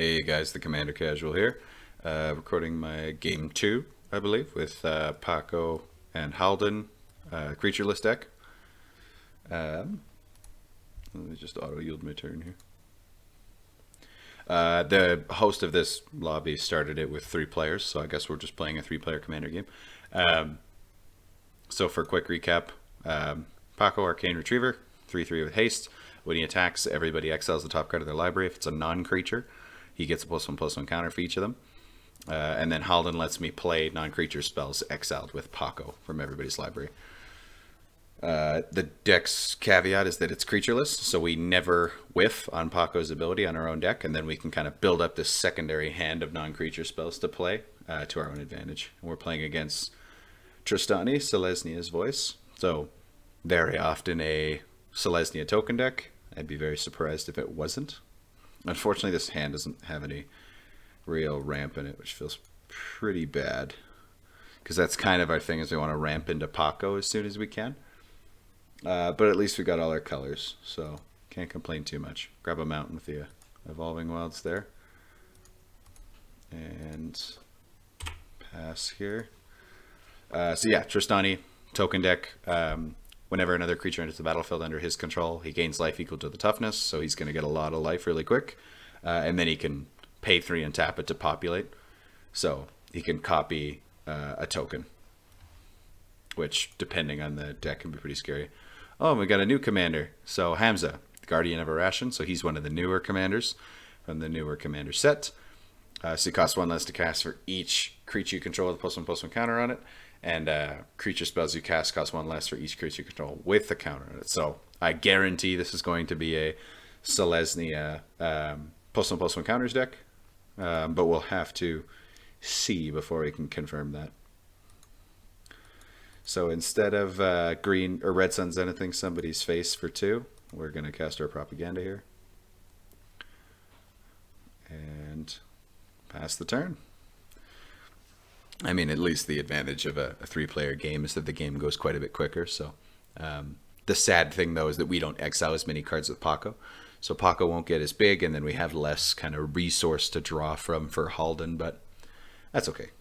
Hey guys, the Commander Casual here, recording my game 2, I believe, with Pako and Haldan, creatureless deck. Let me just auto-yield my turn here. The host of this lobby started it with 3 players, so I guess we're just playing a 3-player Commander game. So for a quick recap, Pako, Arcane Retriever, 3/3 with haste. When he attacks, everybody exiles the top card of their library. If it's a non-creature, he gets a +1/+1 counter for each of them. And then Haldan lets me play non-creature spells exiled with Pako from everybody's library. The deck's caveat is that it's creatureless, so we never whiff on Pako's ability on our own deck, and then we can kind of build up this secondary hand of non-creature spells to play to our own advantage. And we're playing against Tristani, Selesnya's Voice, so very often a Selesnya token deck. I'd be very surprised if it wasn't. Unfortunately, this hand doesn't have any real ramp in it, which feels pretty bad. Because that's kind of our thing, is we want to ramp into Pako as soon as we can. But at least we got all our colors, so can't complain too much. Grab a mountain with the Evolving Wilds there. And pass here. So yeah, Tristani, token deck. Whenever another creature enters the battlefield under his control, he gains life equal to the toughness, so he's going to get a lot of life really quick. And then he can pay 3 and tap it to populate. So he can copy a token, which, depending on the deck, can be pretty scary. Oh, we got a new commander. So Hamza, Guardian of Irration. So he's one of the newer commanders from the newer commander set. So it costs 1 less to cast for each creature you control with a +1/+1 counter on it. And creature spells you cast cost 1 less for each creature you control with the counter on it. So I guarantee this is going to be a Selesnya +1/+1 counters deck. But we'll have to see before we can confirm that. So instead of green or red sun zenithing somebody's face for 2, we're going to cast our propaganda here. And pass the turn. I mean, at least the advantage of a 3-player game is that the game goes quite a bit quicker. So the sad thing, though, is that we don't exile as many cards with Pako. So Pako won't get as big, and then we have less kind of resource to draw from for Haldan, but that's okay.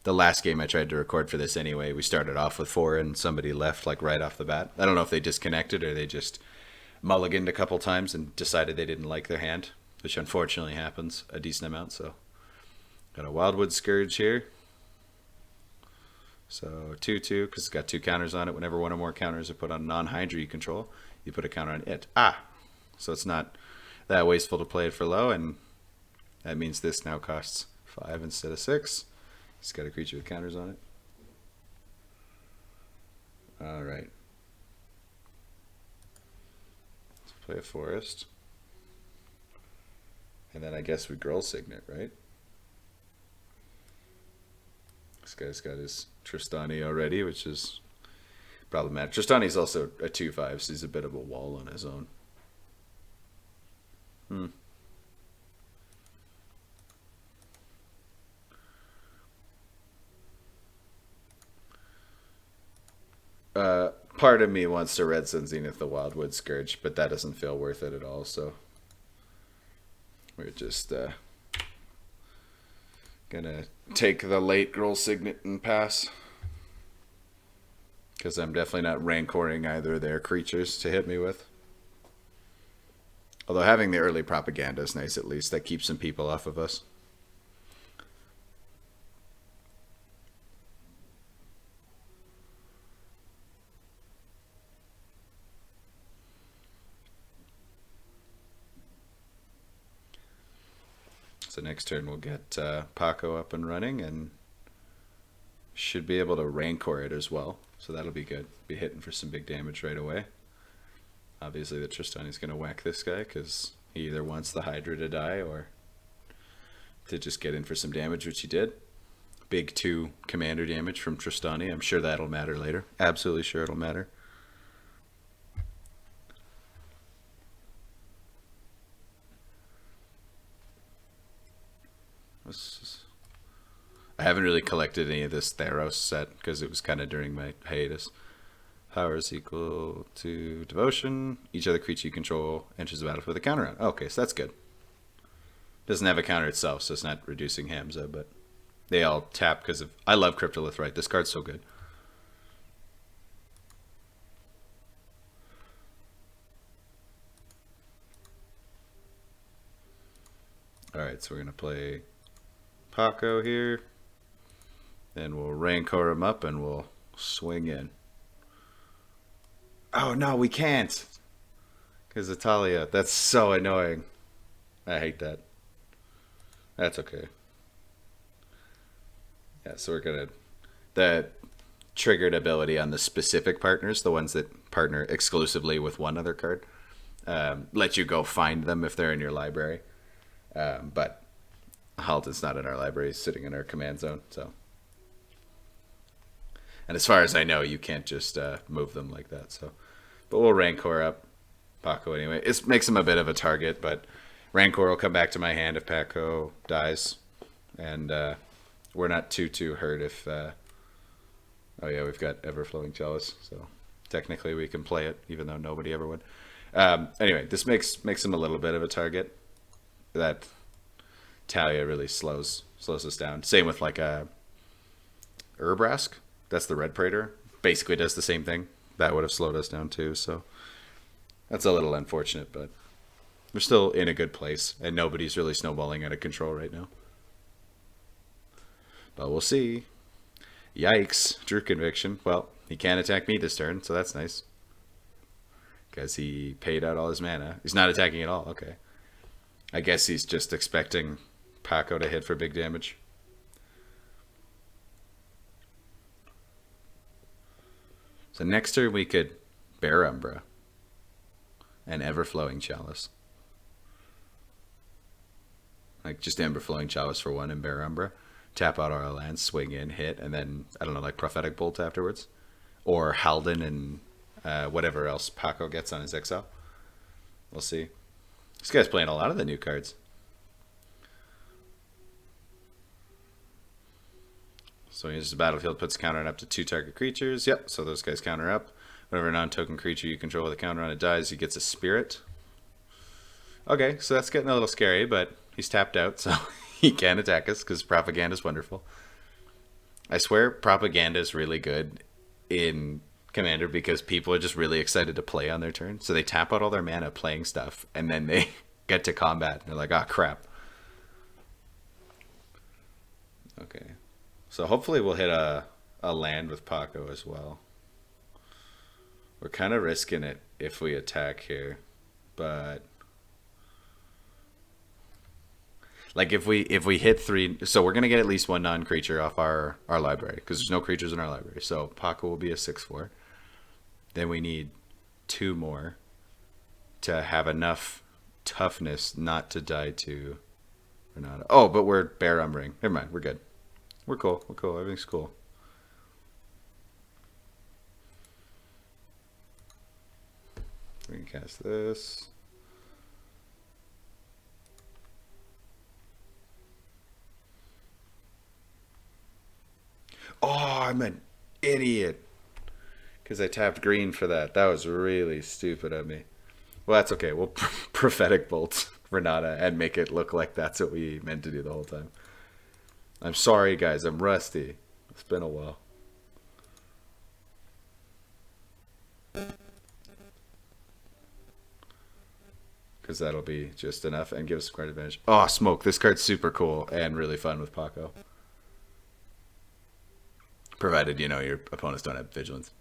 The last game I tried to record for this anyway, we started off with 4 and somebody left like right off the bat. I don't know if they disconnected or they just mulliganed a couple times and decided they didn't like their hand, which unfortunately happens a decent amount. So got a Wildwood Scourge here. So 2/2, because it's got 2 counters on it. Whenever 1 or more counters are put on non-Hydra you control, you put a counter on it. So it's not that wasteful to play it for low, and that means this now costs 5 instead of 6. It's got a creature with counters on it. Alright. Let's play a forest. And then I guess we Gruul Signet, right? This guy's got his Tristani already, which is problematic. Tristani's also a 2/5, so he's a bit of a wall on his own. Part of me wants to Red Sun Zenith the Wildwood Scourge, but that doesn't feel worth it at all, so we're just gonna take the late Gruul Signet and pass. Because I'm definitely not rancoring either of their creatures to hit me with. Although having the early propaganda is nice, at least. That keeps some people off of us. So next turn we'll get Pako up and running and should be able to Rancor it as well. So that'll be good. Be hitting for some big damage right away. Obviously the Tristani's going to whack this guy because he either wants the Hydra to die or to just get in for some damage, which he did. Big 2 commander damage from Tristani. I'm sure that'll matter later. Absolutely sure it'll matter. I haven't really collected any of this Theros set because it was kind of during my hiatus. Power is equal to devotion. Each other creature you control enters the battlefield with a counter on. Okay, so that's good. Doesn't have a counter itself, so it's not reducing Hamza, but they all tap because of... I love Cryptolith, right? This card's so good. Alright, so we're going to play Pako here. Then we'll Rancor him up and we'll swing in. Oh, no, we can't. Because Italia. That's so annoying. I hate that. That's okay. Yeah, so we're going to... The triggered ability on the specific partners, the ones that partner exclusively with one other card, let you go find them if they're in your library. But Haldan's not in our library. He's sitting in our command zone, so... And as far as I know, you can't just move them like that. So, but we'll Rancor up Pako anyway. It makes him a bit of a target, but Rancor will come back to my hand if Pako dies. And we're not too hurt if... oh yeah, we've got Everflowing Chalice. So technically we can play it, even though nobody ever would. Anyway, this makes him a little bit of a target. That Talia really slows us down. Same with like a Urbrask. That's the Red Praetor. Basically does the same thing. That would have slowed us down too, so that's a little unfortunate, but we're still in a good place, and nobody's really snowballing out of control right now. But we'll see. Yikes. Drew Conviction. Well, he can't attack me this turn, so that's nice. Because he paid out all his mana. He's not attacking at all. Okay. I guess he's just expecting Pako to hit for big damage. So next turn we could Bear Umbra and Everflowing Chalice. Like just Everflowing Chalice for one and Bear Umbra. Tap out our lands, swing in, hit, and then, I don't know, like Prophetic Bolt afterwards. Or Haldan and whatever else Pako gets on his exile. We'll see. This guy's playing a lot of the new cards. So he uses the battlefield, puts counter on up to 2 target creatures. Yep, so those guys counter up. Whenever a non-token creature you control with a counter on it dies, he gets a spirit. Okay, so that's getting a little scary, but he's tapped out, so he can't attack us because propaganda is wonderful. I swear propaganda is really good in Commander because people are just really excited to play on their turn. So they tap out all their mana playing stuff, and then they get to combat, and they're like, oh, crap. Okay. So hopefully we'll hit a land with Pako as well. We're kind of risking it if we attack here, but like if we hit 3, so we're gonna get at least 1 non-creature off our library because there's no creatures in our library. So Pako will be a 6/4. Then we need 2 more to have enough toughness not to die to Renata. Oh, but we're Bear Umbering. Never mind, we're good. We're cool. We're cool. Everything's cool. We can cast this. Oh, I'm an idiot. Because I tapped green for that. That was really stupid of me. Well, that's okay. We'll Prophetic Bolt Renata and make it look like that's what we meant to do the whole time. I'm sorry, guys. I'm rusty. It's been a while. Because that'll be just enough and give us card advantage. Oh, smoke. This card's super cool and really fun with Pako. Provided, you know, your opponents don't have vigilance.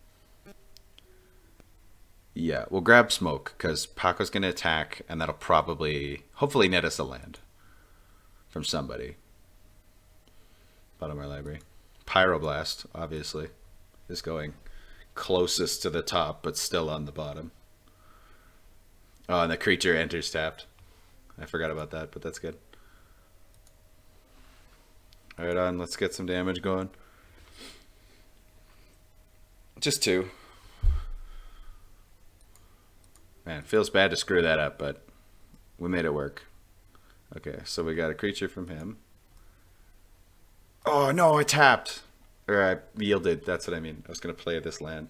Yeah, we'll grab smoke because Paco's going to attack and that'll probably, hopefully net us a land from somebody. Bottom of our library. Pyroblast, obviously, is going closest to the top, but still on the bottom. Oh, and the creature enters tapped. I forgot about that, but that's good. Alright, on, let's get some damage going. Just 2. Man, feels bad to screw that up, but we made it work. Okay, so we got a creature from him. Oh, no, I tapped. Or I yielded. That's what I mean. I was going to play this land.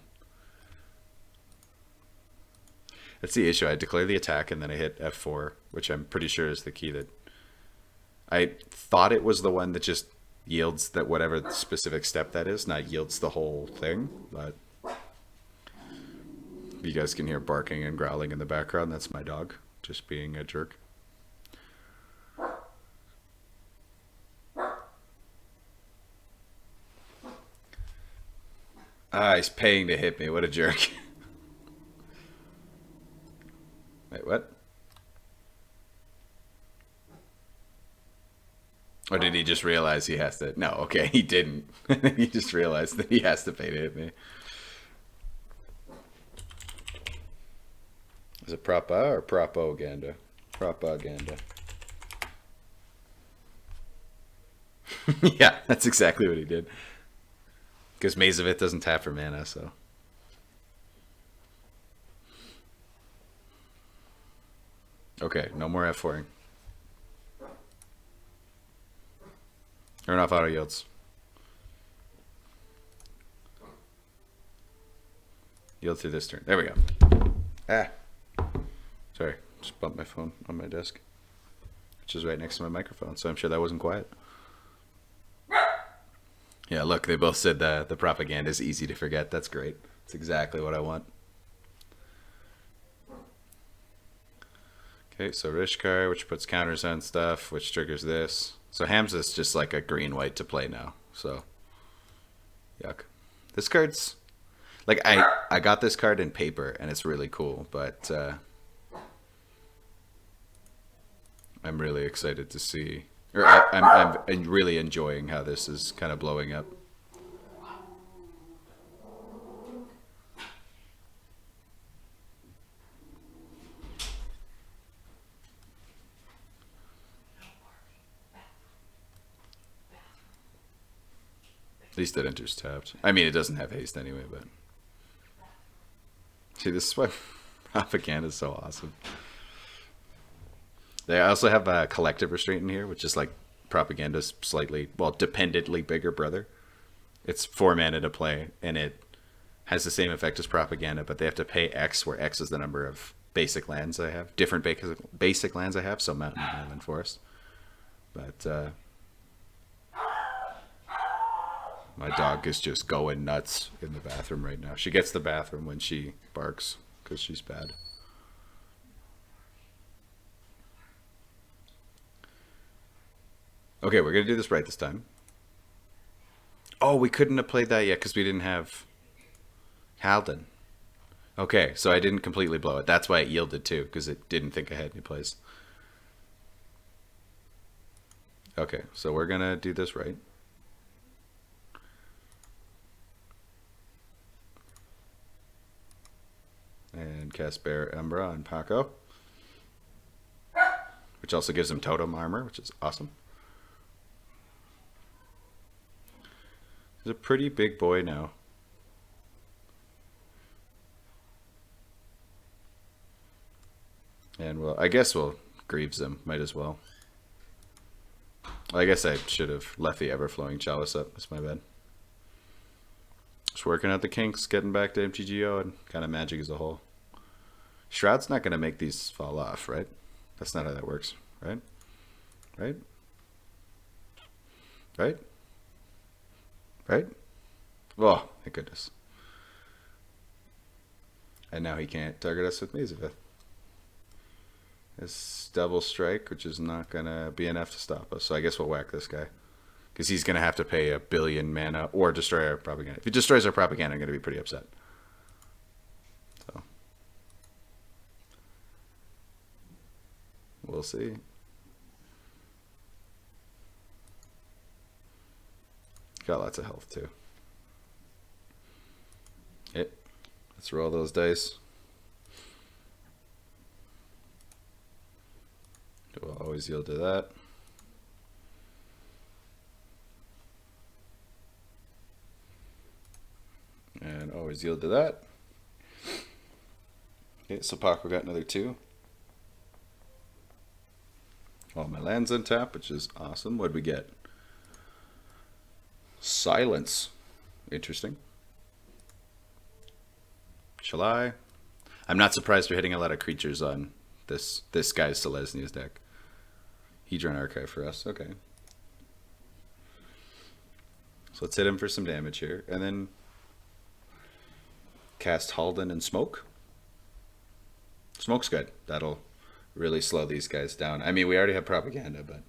That's the issue. I declare the attack and then I hit F4, which I'm pretty sure is the key that I thought it was the one that just yields that whatever specific step that is, not yields the whole thing. But you guys can hear barking and growling in the background. That's my dog just being a jerk. Ah, he's paying to hit me. What a jerk. Wait, what? Or did he just realize he has to? No, okay, he didn't. He just realized that he has to pay to hit me. Is it Propa or Propaganda? Propaganda. Yeah, that's exactly what he did. Because Maze of It doesn't tap for mana, so. Okay, no more F4ing. Turn off auto yields. Yield through this turn. There we go. Ah. Sorry, just bumped my phone on my desk, which is right next to my microphone, so I'm sure that wasn't quiet. Yeah, look, they both said the propaganda is easy to forget. That's great. That's exactly what I want. Okay, so Rishkar, which puts counters on stuff, which triggers this. So Hamza's just like a green-white to play now. So, yuck. This card's... Like, I got this card in paper, and it's really cool, but I'm really excited to see... Or I'm really enjoying how this is kind of blowing up. At least that enters tapped. I mean, it doesn't have haste anyway, but... See, this is why propaganda is so awesome. They also have a collective restraint in here, which is like propaganda's slightly, well, dependently bigger brother. It's 4 mana to play, and it has the same effect as propaganda, but they have to pay X, where X is the number of basic lands I have. Different basic lands I have, so mountain, island, forest. But my dog is just going nuts in the bathroom right now. She gets the bathroom when she barks, because she's bad. Okay, we're going to do this right this time. Oh, we couldn't have played that yet because we didn't have Haldan. Okay, so I didn't completely blow it. That's why it yielded too, because it didn't think I had any plays. Okay, so we're going to do this right. And cast Bear Umbra on Pako, which also gives him totem armor, which is awesome. He's a pretty big boy now. And well, I guess we'll Greaves him, might as well. I guess I should have left the Everflowing Chalice up, that's my bad. Just working out the kinks, getting back to MTGO and kind of Magic as a whole. Shroud's not going to make these fall off, right? That's not how that works, right? Right? Right? Right? Oh, thank goodness. And now he can't target us with Maze of It. This double strike, which is not going to be enough to stop us. So I guess we'll whack this guy. Because he's going to have to pay 1 billion mana or destroy our propaganda. If he destroys our propaganda, I'm going to be pretty upset. So we'll see. Got lots of health too. Let's roll those dice. We'll always yield to that. And always yield to that. Okay, so Pako got another 2. All my lands on tap, which is awesome. What'd we get? Silence. Interesting. Shall I? I'm not surprised we're hitting a lot of creatures on this guy's Selesny's deck. Hedron Archive for us. Okay. So let's hit him for some damage here. And then cast Haldan and Smoke. Smoke's good. That'll really slow these guys down. I mean, we already have Propaganda, but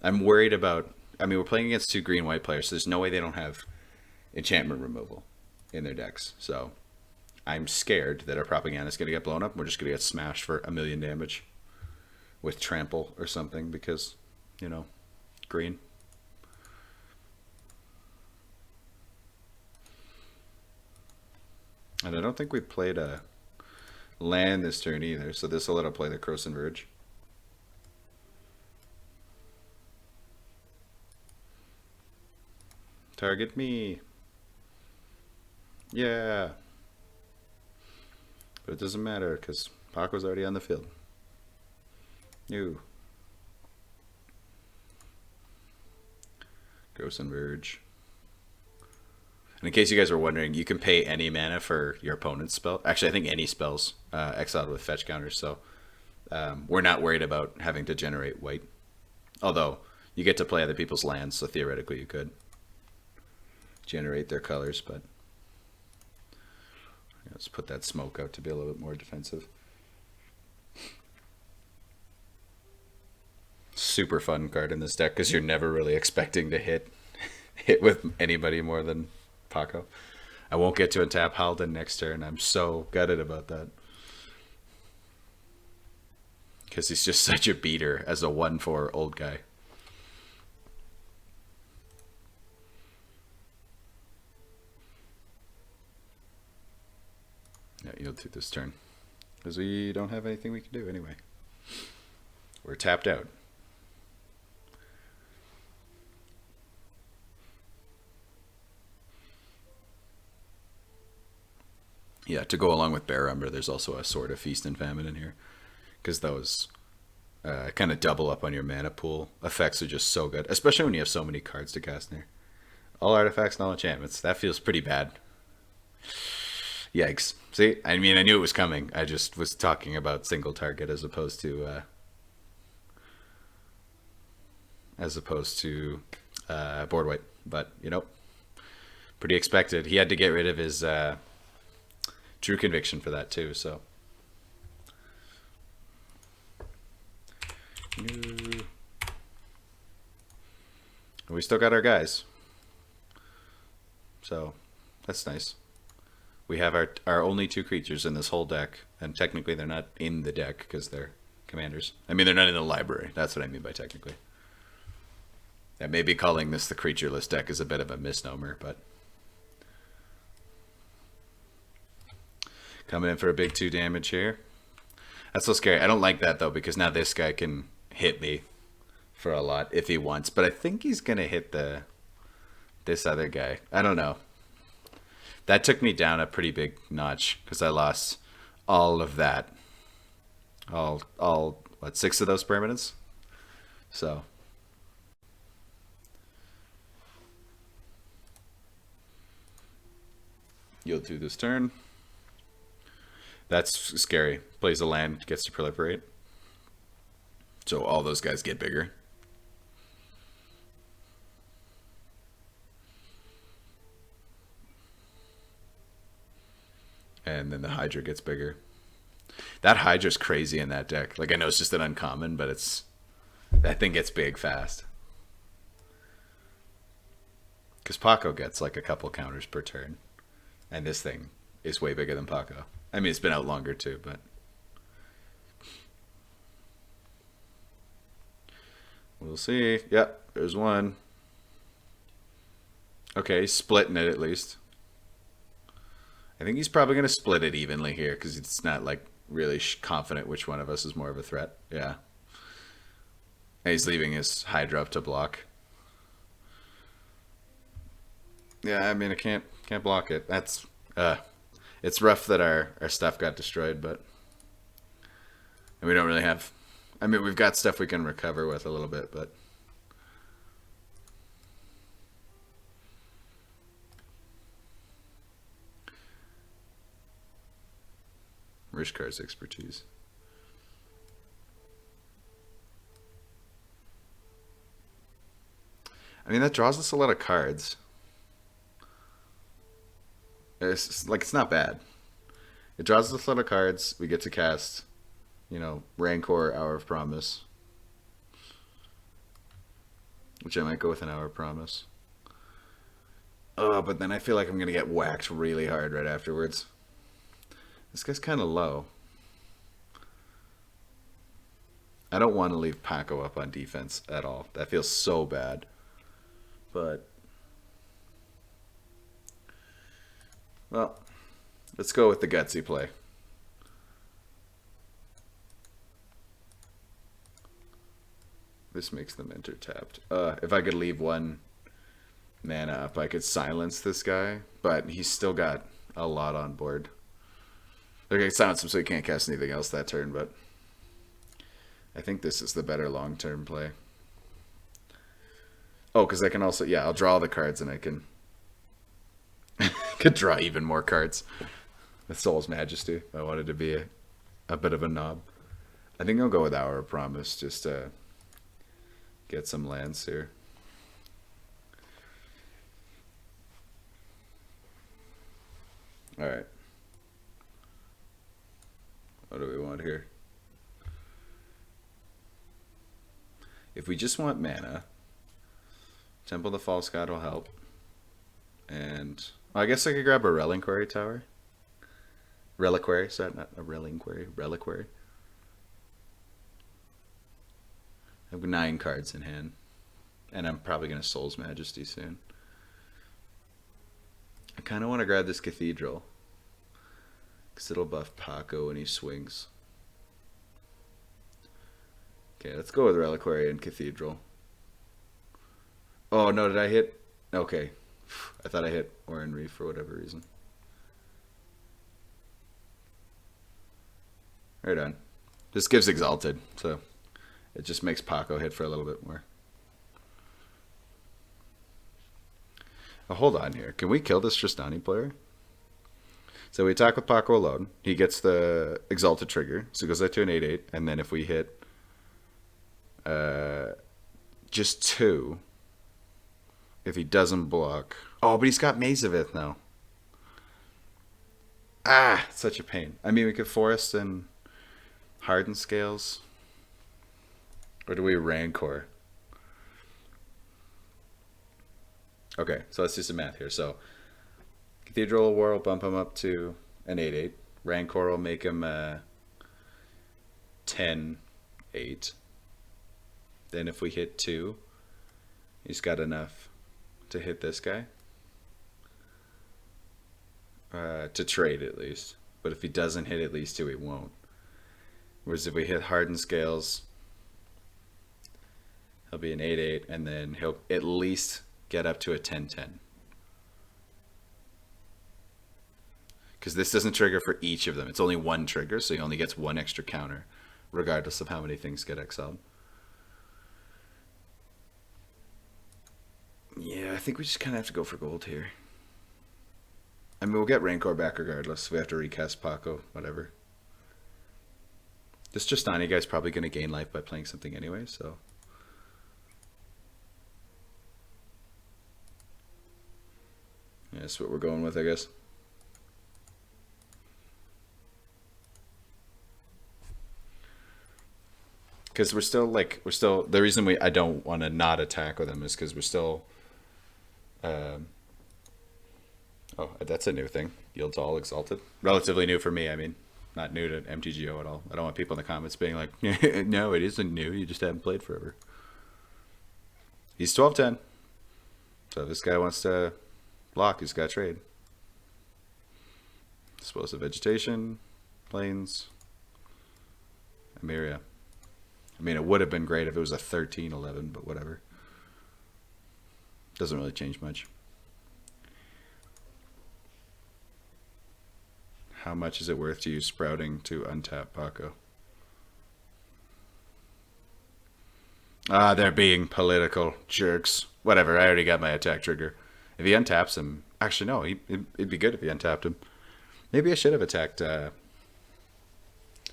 I'm worried about... I mean, we're playing against 2 green-white players, so there's no way they don't have enchantment removal in their decks. So I'm scared that our Propaganda is going to get blown up. We're just going to get smashed for 1,000,000 damage with Trample or something because, you know, green. And I don't think we played a land this turn either, so this will let us play the Croson Verge. Target me. Yeah. But it doesn't matter because Paco's already on the field. New. Croson Verge. And in case you guys were wondering, you can pay any mana for your opponent's spell. Actually, I think any spells exiled with fetch counters. So we're not worried about having to generate white. Although you get to play other people's lands, so theoretically you could generate their colors. But let's put that Smoke out to be a little bit more defensive. Super fun card in this deck because you're never really expecting to hit with anybody more than Pako. I won't get to untap Haldan next turn. I'm so gutted about that. Because he's just such a beater as a 1/4 old guy. Yeah, yield through this turn. Because we don't have anything we can do anyway. We're tapped out. Yeah, to go along with Bear Umber, there's also a Sword of Feast and Famine in here. Because those kind of double up on your mana pool. Effects are just so good. Especially when you have so many cards to cast in here. All artifacts and all enchantments. That feels pretty bad. Yikes. See, I mean, I knew it was coming. I just was talking about single target as opposed to board white. But, you know, pretty expected. He had to get rid of his True Conviction for that too, so. We still got our guys. So, that's nice. We have our only 2 creatures in this whole deck, and technically they're not in the deck because they're commanders. I mean, they're not in the library. That's what I mean by technically. And maybe calling this the creatureless deck is a bit of a misnomer, but coming in for a big 2 damage here. That's so scary. I don't like that though, because now this guy can hit me for a lot if he wants, but I think he's gonna hit this other guy. I don't know. That took me down a pretty big notch because I lost all of that. All what, 6 of those permanents? So yield through this turn. That's scary. Plays a land, gets to proliferate. So all those guys get bigger. And then the Hydra gets bigger. That Hydra's crazy in that deck. Like, I know it's just an uncommon, but that thing gets big fast. Because Pako gets like a couple counters per turn. And this thing is way bigger than Pako. I mean, it's been out longer too, but we'll see. Yep, there's one. Okay, he's splitting it at least. I think he's probably going to split it evenly here because it's not like really confident which one of us is more of a threat. Yeah. And he's leaving his Hydra up to block. Yeah, I mean, I can't block it. That's it's rough that our stuff got destroyed, but and we don't really have. I mean, we've got stuff we can recover with a little bit, but Where's Car's expertise? I mean, that draws us a lot of cards. It's not bad. It draws us a lot of cards. We get to cast, Rancor, Hour of Promise. Which I might go with an Hour of Promise. Oh, but then I feel like I'm going to get whacked really hard right afterwards. This guy's kind of low. I don't want to leave Pako up on defense at all. That feels so bad. But, well, let's go with the gutsy play. This makes them enter tapped. If I could leave one mana up, I could silence this guy, but he's still got a lot on board. Okay, silence him so he can't cast anything else that turn, but I think this is the better long-term play. Oh, because I can also, yeah, I'll draw the cards and I can could draw even more cards with Soul's Majesty if I wanted to be a bit of a knob. I think I'll go with Hour of Promise just to get some lands here. Alright. What do we want here? If we just want mana, Temple of the False God will help. And I guess I could grab a Reliquary Tower. Reliquary, sorry, not a Reliquary. Reliquary. I have 9 cards in hand. And I'm probably going to Soul's Majesty soon. I kind of want to grab this Cathedral. Because it'll buff Pako when he swings. Okay, let's go with Reliquary and Cathedral. Oh, no, did I hit? Okay. I thought I hit Oran Reef for whatever reason. Right on. This gives Exalted, so it just makes Pako hit for a little bit more. Oh, hold on here. Can we kill this Tristani player? So we attack with Pako alone. He gets the Exalted trigger, so it goes out to an 8/8, and then if we hit just 2, if he doesn't block. Oh, but he's got Maze of Ith now. Ah, such a pain. I mean, we could Forest and Harden Scales. Or do we Rancor? Okay, so let's do some math here. So, Cathedral War will bump him up to an 8/8. Rancor will make him 10/8. Then if we hit 2, he's got enough to hit this guy. To trade at least. But if he doesn't hit at least 2, he won't. Whereas if we hit Hardened Scales, he'll be an 8/8, and then he'll at least get up to a 10/10. Because this doesn't trigger for each of them. It's only one trigger, so he only gets 1 extra counter, regardless of how many things get exiled. Yeah, I think we just kind of have to go for gold here. I mean, we'll get Rancor back regardless. We have to recast Pako, whatever. This Justani guy's probably going to gain life by playing something anyway, so. Yeah, that's what we're going with, I guess. Because we're still, the reason I don't want to not attack with him is because we're still, oh, that's a new thing. Yield to all Exalted. Relatively new for me, I mean. Not new to MTGO at all. I don't want people in the comments being like, no, it isn't new. You just haven't played forever. He's 12/10. So if this guy wants to block, he's got to trade. Explosive Vegetation, Plains, Emiria. I mean, it would have been great if it was a 13/11, but whatever. Doesn't really change much. How much is it worth to use Sprouting to untap Pako? Ah, they're being political jerks. Whatever, I already got my attack trigger. If he untaps him... Actually, no, it'd be good if he untapped him. Maybe I should have attacked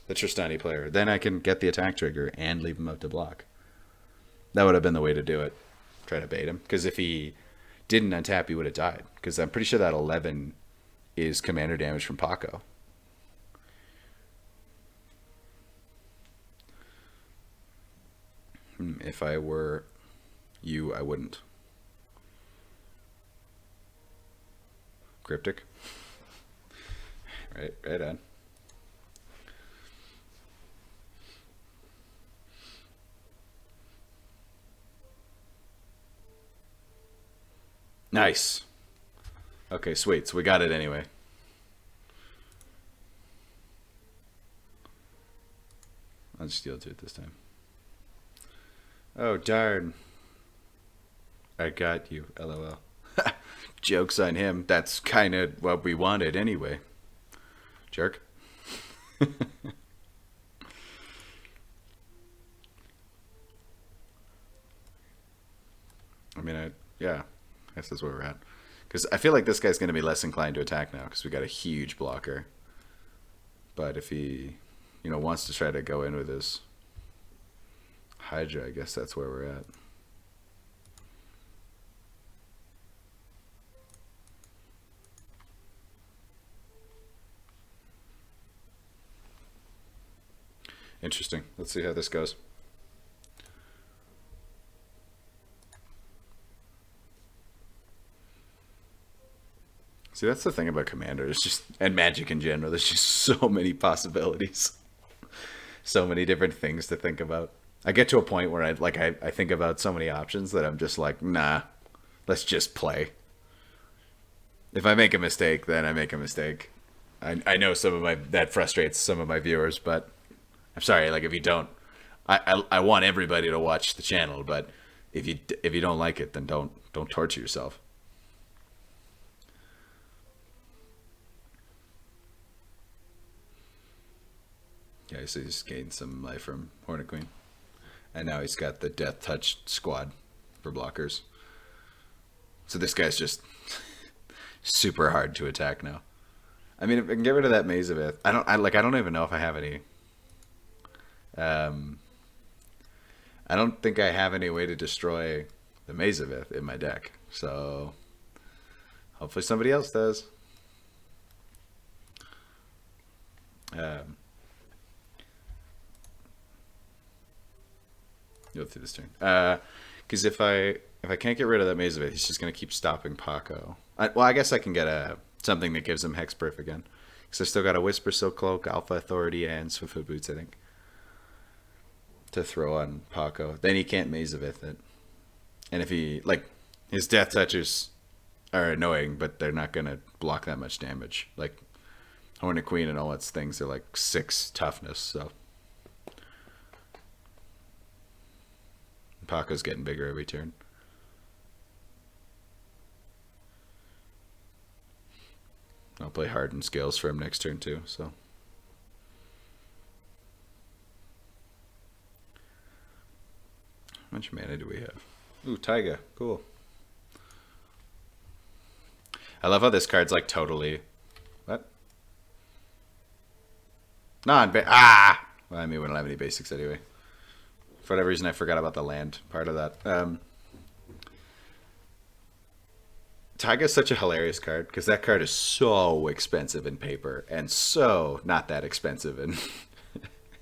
the Tristani player. Then I can get the attack trigger and leave him out to block. That would have been the way to do it. Try to bait him. Because if he didn't untap, he would have died. Because I'm pretty sure that 11 is commander damage from Pako. If I were you, I wouldn't. Cryptic. Right on. Nice. Okay, sweet. So we got it anyway. I'll just deal to it this time. Oh, darn. I got you, LOL. Joke's on him. That's kind of what we wanted anyway. Jerk. I mean, yeah. I guess that's where we're at. Because I feel like this guy's going to be less inclined to attack now because we got a huge blocker. But if he, wants to try to go in with his Hydra, I guess that's where we're at. Interesting. Let's see how this goes. See, that's the thing about Commander. It's just, and Magic in general, there's just so many possibilities. So many different things to think about. I get to a point where I think about so many options that I'm just like, nah, let's just play. If I make a mistake, then I make a mistake. I know that frustrates some of my viewers, but I'm sorry, like if you don't, I want everybody to watch the channel, but if you don't like it, then don't torture yourself. Yeah, so he's gained some life from Hornet Queen. And now he's got the Death Touch squad for blockers. So this guy's just super hard to attack now. I mean, if I can get rid of that Maze of Ith, I don't even know if I have any. I don't think I have any way to destroy the Maze of Ith in my deck. So hopefully somebody else does. Go through this turn. Because if I can't get rid of that Maze of Ith, he's just gonna keep stopping Pako. I guess I can get something that gives him Hexproof again. Because I still got a Whisper Silk Cloak, Alpha Authority, and Swiftfoot Boots, I think, to throw on Pako. Then he can't Maze of Ith it. And if he his Death Touchers are annoying, but they're not gonna block that much damage. Like Hornet Queen and all its things are like 6 toughness, so. Pako's getting bigger every turn. I'll play Hardened Scales for him next turn too, so. How much mana do we have? Ooh, Taiga. Cool. I love how this card's like totally... What? Well, I mean, we don't have any basics anyway. For whatever reason, I forgot about the land part of that. Taiga is such a hilarious card because that card is so expensive in paper and so not that expensive in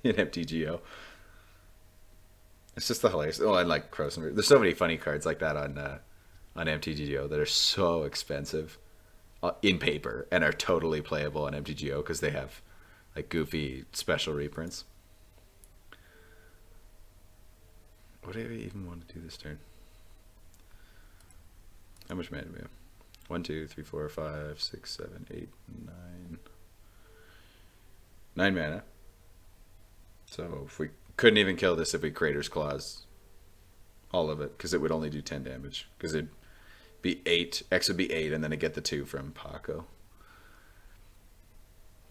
in MTGO. It's just the hilarious. Oh, I like Croson. There's so many funny cards like that on MTGO that are so expensive in paper and are totally playable on MTGO because they have like goofy special reprints. What do I even want to do this turn? How much mana do we have? 1, 2, 3, 4, 5, 6, 7, 8, 9. 9 mana. So if we couldn't even kill this if we Crater's Claws all of it, because it would only do 10 damage. Because it'd be 8. X would be 8, and then I get the 2 from Pako.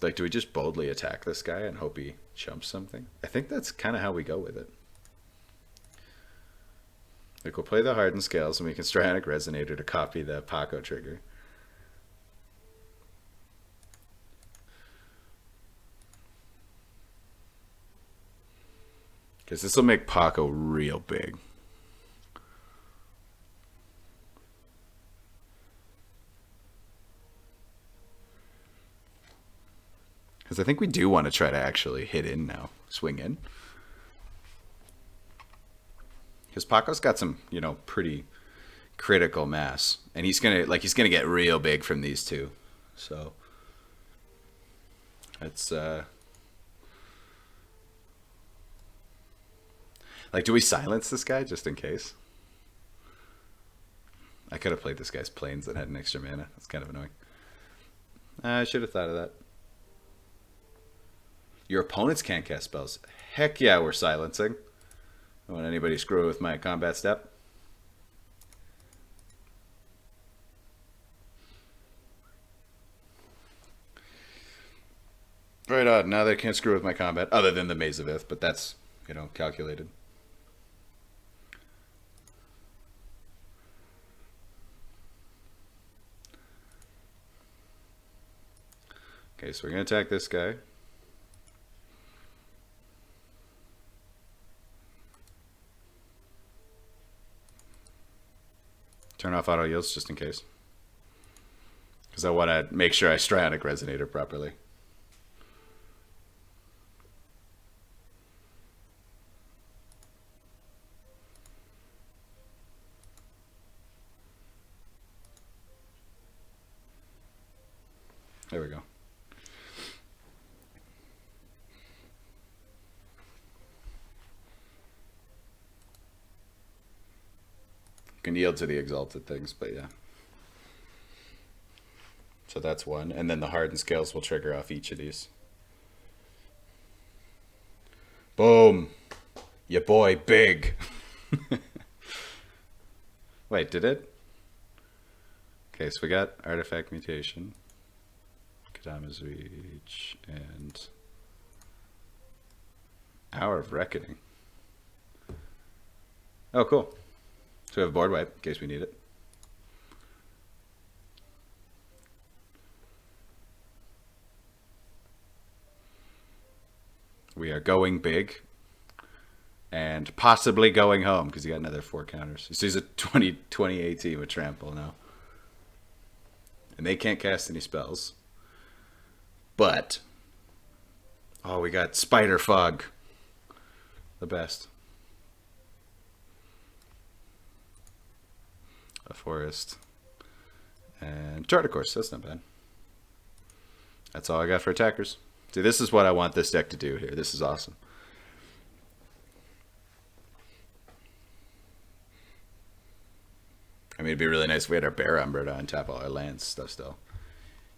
Like, do we just boldly attack this guy and hope he chumps something? I think that's kind of how we go with it. Like, we'll play the Hardened Scales, and we can Strionic Resonator to copy the Pako trigger. Because this will make Pako real big. Because I think we do want to try to actually hit in now. Swing in. Because Paco's got some, you know, pretty critical mass. And he's gonna get real big from these two. So it's like, do we silence this guy just in case? I could have played this guy's planes that had an extra mana. That's kind of annoying. I should have thought of that. Your opponents can't cast spells. Heck yeah, we're silencing. I don't want anybody screwing with my combat step. Right on. Now they can't screw with my combat, other than the Maze of Ith, but that's, you know, calculated. Okay, so we're going to attack this guy. Turn off auto yields just in case. Because I want to make sure I Strionic Resonator properly. There we go. Can yield to the exalted things, but yeah. So that's one. And then the hardened scales will trigger off each of these. Boom. Ya boy, big. Wait, did it? Okay, so we got Artifact Mutation, Kadama's Reach, and Hour of Reckoning. Oh, cool. So we have a board wipe in case we need it. We are going big and possibly going home because he got another 4 counters. So he's a 2018 with Trample now. And they can't cast any spells. But, oh, we got Spider Fog. The best. A forest. And Charter Course, that's not bad. That's all I got for attackers. See, this is what I want this deck to do here. This is awesome. I mean, it'd be really nice if we had our Bear Umber to untap all our lands stuff still.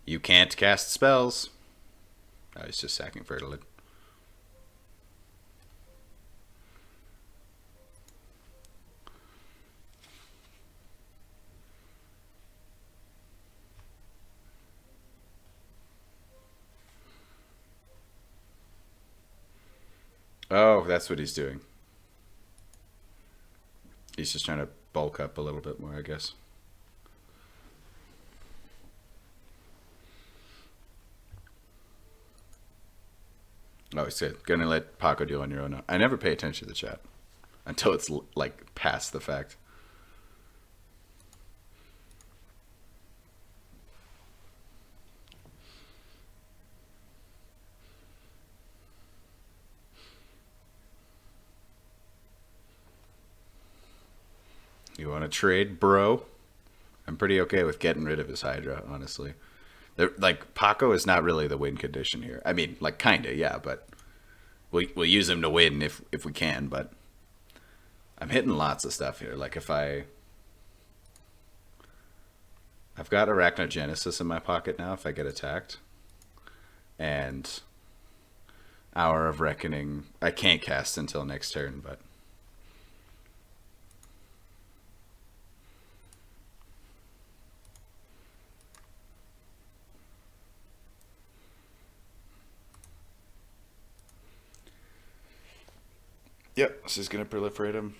You can't cast spells. Oh, he's just sacking Fertilid. Oh, that's what he's doing. He's just trying to bulk up a little bit more, I guess. Oh, he's gonna let Pako deal on your own. I never pay attention to the chat until it's like past the fact. You want to trade, bro? I'm pretty okay with getting rid of his Hydra, honestly. Like, Pako is not really the win condition here. I mean, like, kinda, yeah, but we'll use him to win if we can, but I'm hitting lots of stuff here. Like, if I've got Arachnogenesis in my pocket now if I get attacked. And Hour of Reckoning, I can't cast until next turn, but... Yep, this is going to proliferate him.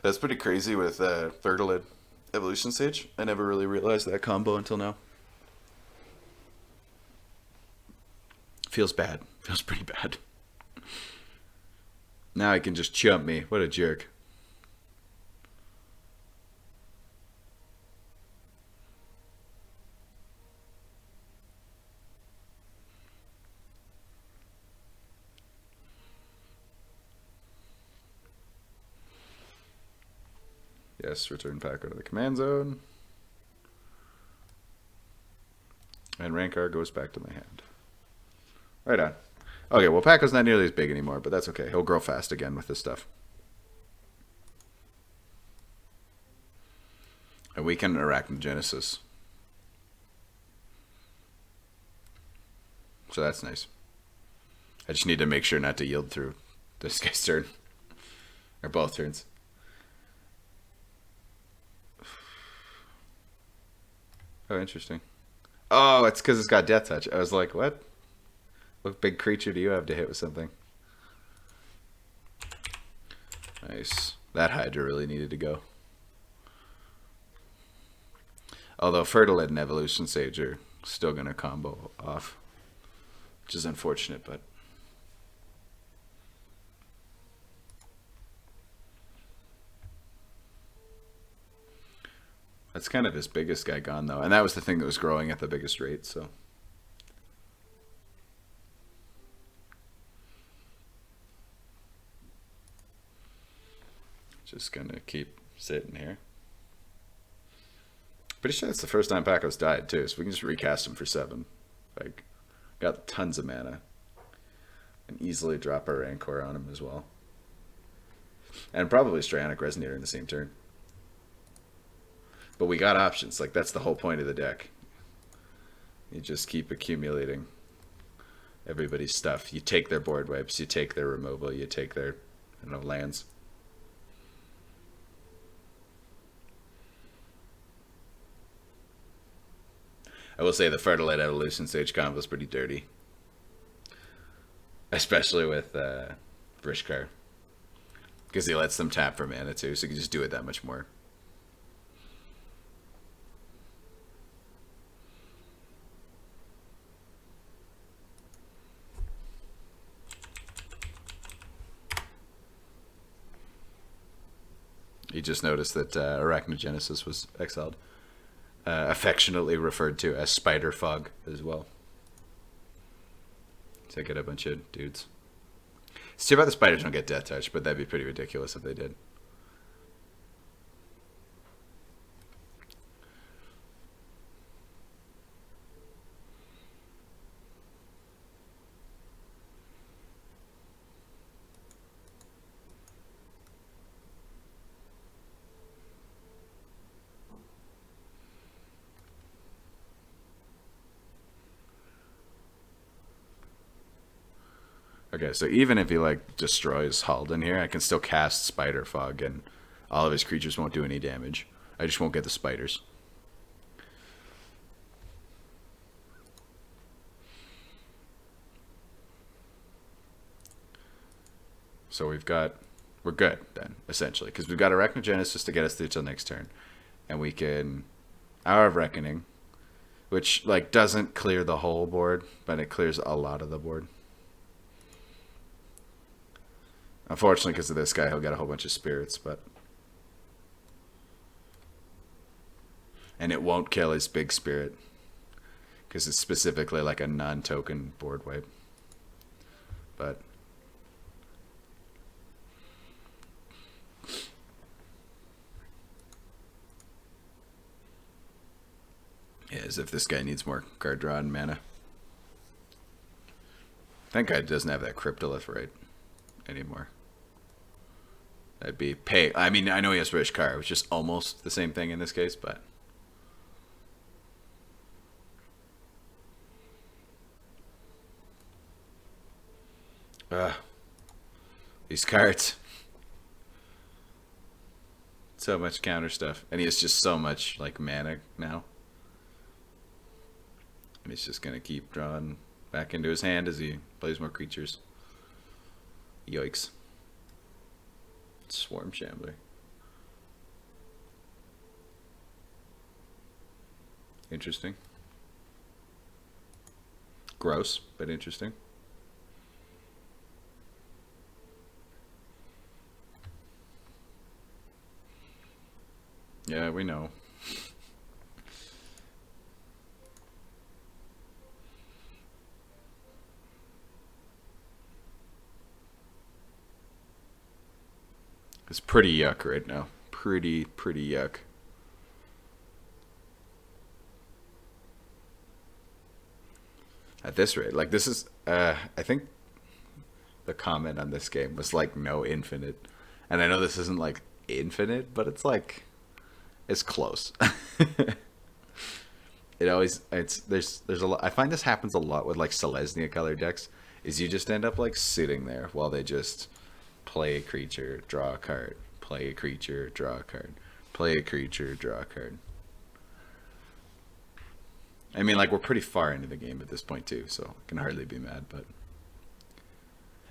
That's pretty crazy with Fertilid Evolution Stage. I never really realized that combo until now. Feels bad. Feels pretty bad. Now he can just chump me. What a jerk. Yes, return Pako to the command zone. And Rancor goes back to my hand. Right on. Okay, well, Pako's not nearly as big anymore, but that's okay. He'll grow fast again with this stuff. And we can Arachnogenesis. So that's nice. I just need to make sure not to yield through this guy's turn. Or both turns. Oh, interesting. Oh, it's because it's got Death Touch. I was like, what? What big creature do you have to hit with something? Nice. That Hydra really needed to go. Although Fertilid and Evolution Sage are still going to combo off. Which is unfortunate, but... That's kind of his biggest guy gone, though. And that was the thing that was growing at the biggest rate, so... Just gonna keep sitting here. Pretty sure that's the first time Pako's died, too, so we can just recast him for 7. Like, got tons of mana. And easily drop our Rancor on him as well. And probably Strionic Resonator in the same turn. But we got options. Like, that's the whole point of the deck. You just keep accumulating everybody's stuff. You take their board wipes, you take their removal, you take their, I don't know, lands. I will say the Fertilite Evolution Stage combo is pretty dirty. Especially with Vrishkar. Because he lets them tap for mana too, so you can just do it that much more. You just noticed that Arachnogenesis was exiled. Affectionately referred to as Spider Fog as well. So I get a bunch of dudes. It's too bad the spiders don't get Death Touch, but that'd be pretty ridiculous if they did. Okay, so even if he like destroys Haldan here, I can still cast Spider Fog and all of his creatures won't do any damage. I just won't get the spiders. So we're good then, essentially, because we've got Arachnogenesis to get us through till next turn. And we can Hour of Reckoning, which like doesn't clear the whole board, but it clears a lot of the board. Unfortunately, because of this guy, he'll get a whole bunch of spirits, but... And it won't kill his big spirit, because it's specifically like a non-token board wipe. But... yeah, as if this guy needs more card draw and mana. That guy doesn't have that Cryptolith right anymore. That'd be pay. I mean, I know he has Rishkar, which is almost the same thing in this case, but... these cards. So much counter stuff. And he has just so much, like, mana now. And he's just going to keep drawing back into his hand as he plays more creatures. Yikes. Swarm Shambler. Interesting. Gross, but interesting. Yeah, we know. It's pretty yuck right now. Pretty yuck. At this rate, like this is, I think the comment on this game was like no infinite, and I know this isn't like infinite, but it's like it's close. There's a lot. I find this happens a lot with like Selesnya color decks. Is you just end up like sitting there while they just play a creature, draw a card, play a creature, draw a card, play a creature, draw a card. I mean, like we're pretty far into the game at this point too, so I can hardly be mad. But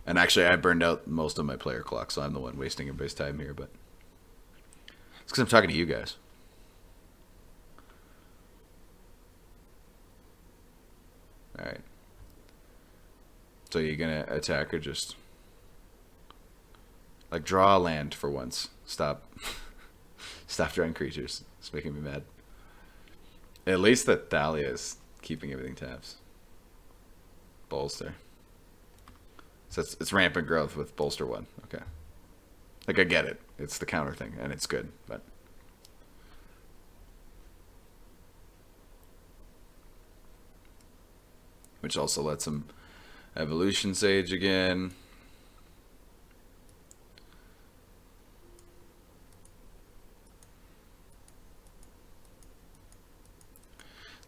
and actually, I burned out most of my player clock, so I'm the one wasting everybody's time here. But it's because I'm talking to you guys. All right. So you're gonna attack or just like draw a land for once? Stop. Stop drawing creatures. It's making me mad. At least that Thalia is keeping everything tabs. Bolster. So it's rampant growth with bolster 1. Okay. Like I get it. It's the counter thing and it's good, but which also lets him Evolution Sage again.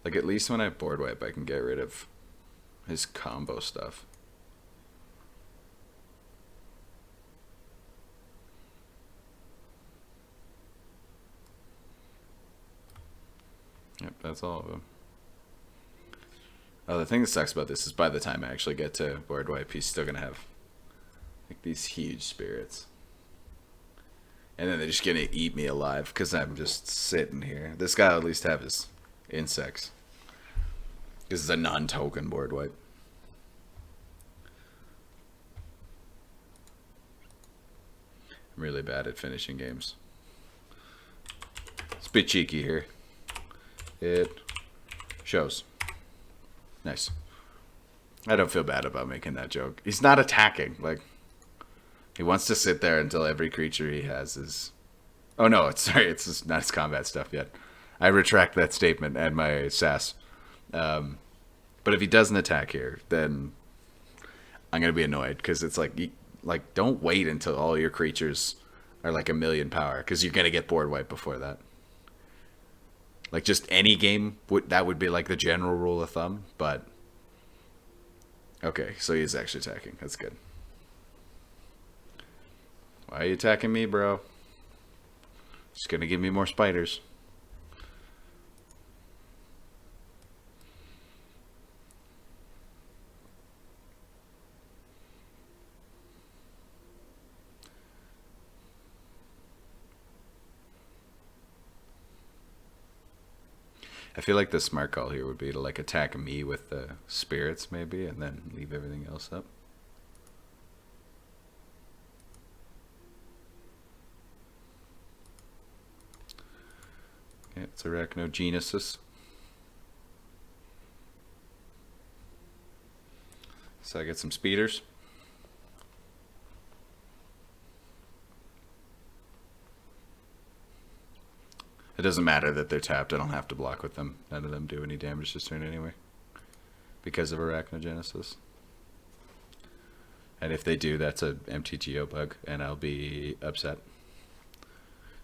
Like at least when I board wipe, I can get rid of his combo stuff. Yep, that's all of them. Oh, the thing that sucks about this is by the time I actually get to board wipe, he's still gonna have like these huge spirits. And then they're just gonna eat me alive because I'm just sitting here. This guy will at least have his insects. This is a non-token board wipe. I'm really bad at finishing games. It's a bit cheeky here. It shows. Nice. I don't feel bad about making that joke. He's not attacking. Like, he wants to sit there until every creature he has is... Oh no, it's not his combat stuff yet. I retract that statement and my sass. But if he doesn't attack here, then I'm gonna be annoyed because it's like don't wait until all your creatures are like 1,000,000 power because you're gonna get board wipe before that. Like just any game that would be like the general rule of thumb, but okay, so he's actually attacking. That's good. Why are you attacking me, bro? Just gonna give me more spiders. I feel like the smart call here would be to like attack me with the spirits maybe and then leave everything else up. Okay, it's Arachnogenesis. So I get some speeders. It doesn't matter that they're tapped. I don't have to block with them. None of them do any damage this turn anyway. Because of Arachnogenesis. And if they do, that's a MTGO bug, and I'll be upset.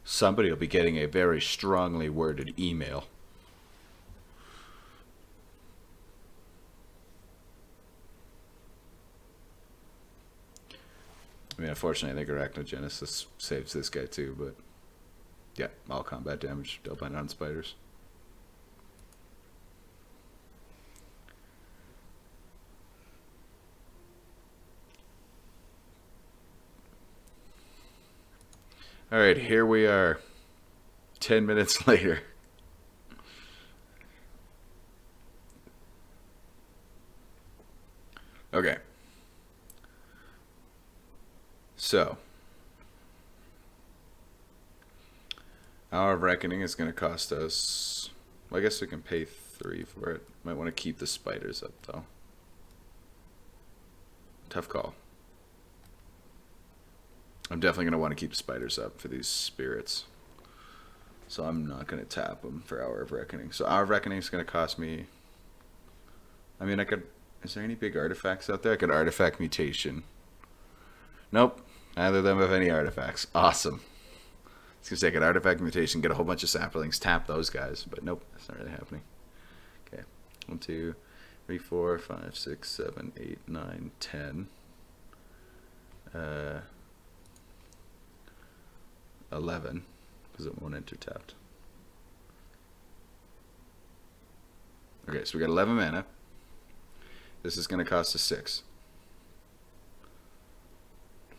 Somebody will be getting a very strongly worded email. I mean, unfortunately, I think Arachnogenesis saves this guy too, but yeah, all combat damage dealt by non-spiders. Alright, here we are, 10 minutes later. Okay. So, Hour of Reckoning is going to cost us... Well, I guess we can pay 3 for it. Might want to keep the spiders up, though. Tough call. I'm definitely going to want to keep spiders up for these spirits. So I'm not going to tap them for Hour of Reckoning. So Hour of Reckoning is going to cost me... I mean, I could... Is there any big artifacts out there? I could Artifact Mutation. Nope. Neither of them have any artifacts. Awesome. I was going to say I could Artifact Mutation, get a whole bunch of saplings, tap those guys. But nope, that's not really happening. Okay. 1, 2, 3, 4, 5, 6, 7, 8, 9, 10. 11. Because it won't enter tapped. Okay, so we got 11 mana. This is going to cost us 6.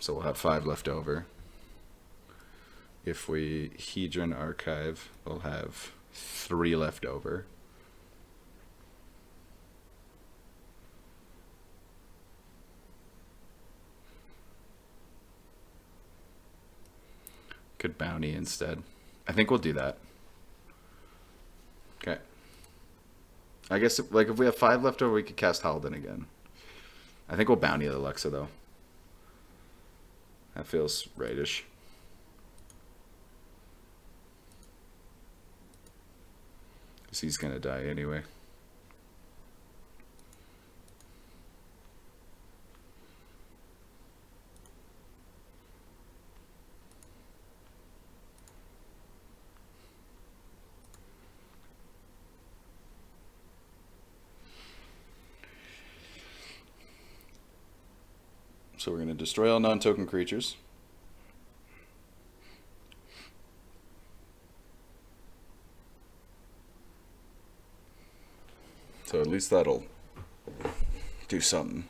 So we'll have 5 left over. If we Hedron Archive, we'll have 3 left over. Could Bounty instead. I think we'll do that. Okay. I guess if we have 5 left over, we could cast Haldan again. I think we'll Bounty the Luxa though. That feels rightish. Because he's going to die anyway. So we're going to destroy all non-token creatures. So at least that'll do something.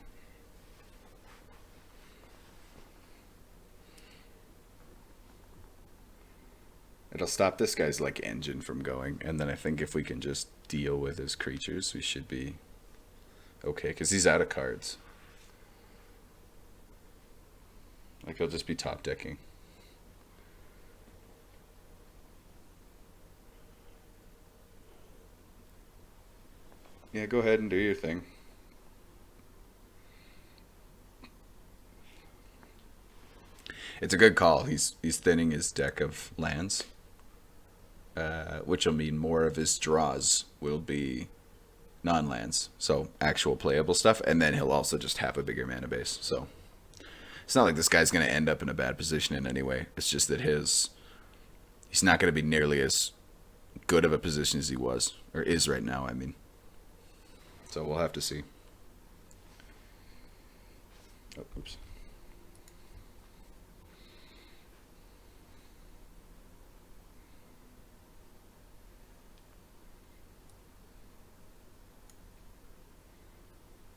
It'll stop this guy's like engine from going, and then I think if we can just deal with his creatures, we should be okay, because he's out of cards. Like he'll just be top decking. Yeah, go ahead and do your thing. It's a good call. He's thinning his deck of lands, which will mean more of his draws will be non-lands, so actual playable stuff, and then he'll also just have a bigger mana base. So it's not like this guy's going to end up in a bad position in any way. It's just that he's not going to be nearly as good of a position as he was, or is right now, I mean. So we'll have to see. Oh, oops.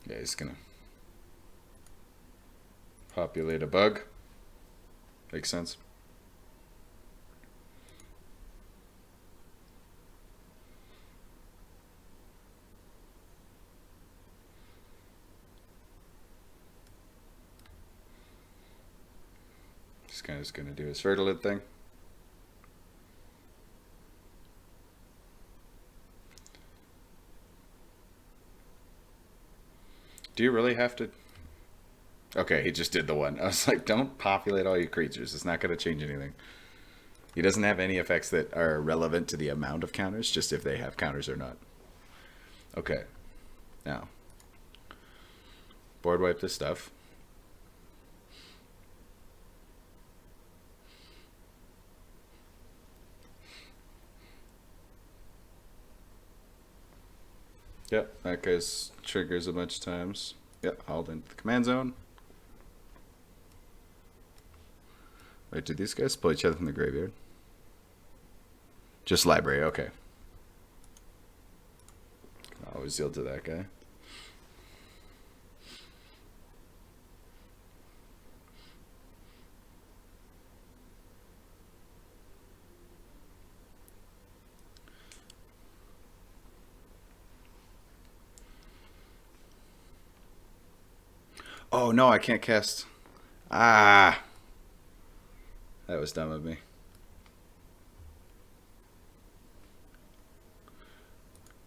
Yeah, he's gonna populate a bug. Makes sense. This guy's gonna do his fertilid thing. Do you really have to? Okay, he just did the one. I was like, don't populate all your creatures. It's not going to change anything. He doesn't have any effects that are relevant to the amount of counters, just if they have counters or not. Okay. Now. Board wipe this stuff. Yep, that guy's triggers a bunch of times. Yep, hauled into the command zone. Wait, did these guys pull each other from the graveyard? Just library, okay. I'll always yield to that guy. Oh no, I can't cast. Ah, that was dumb of me.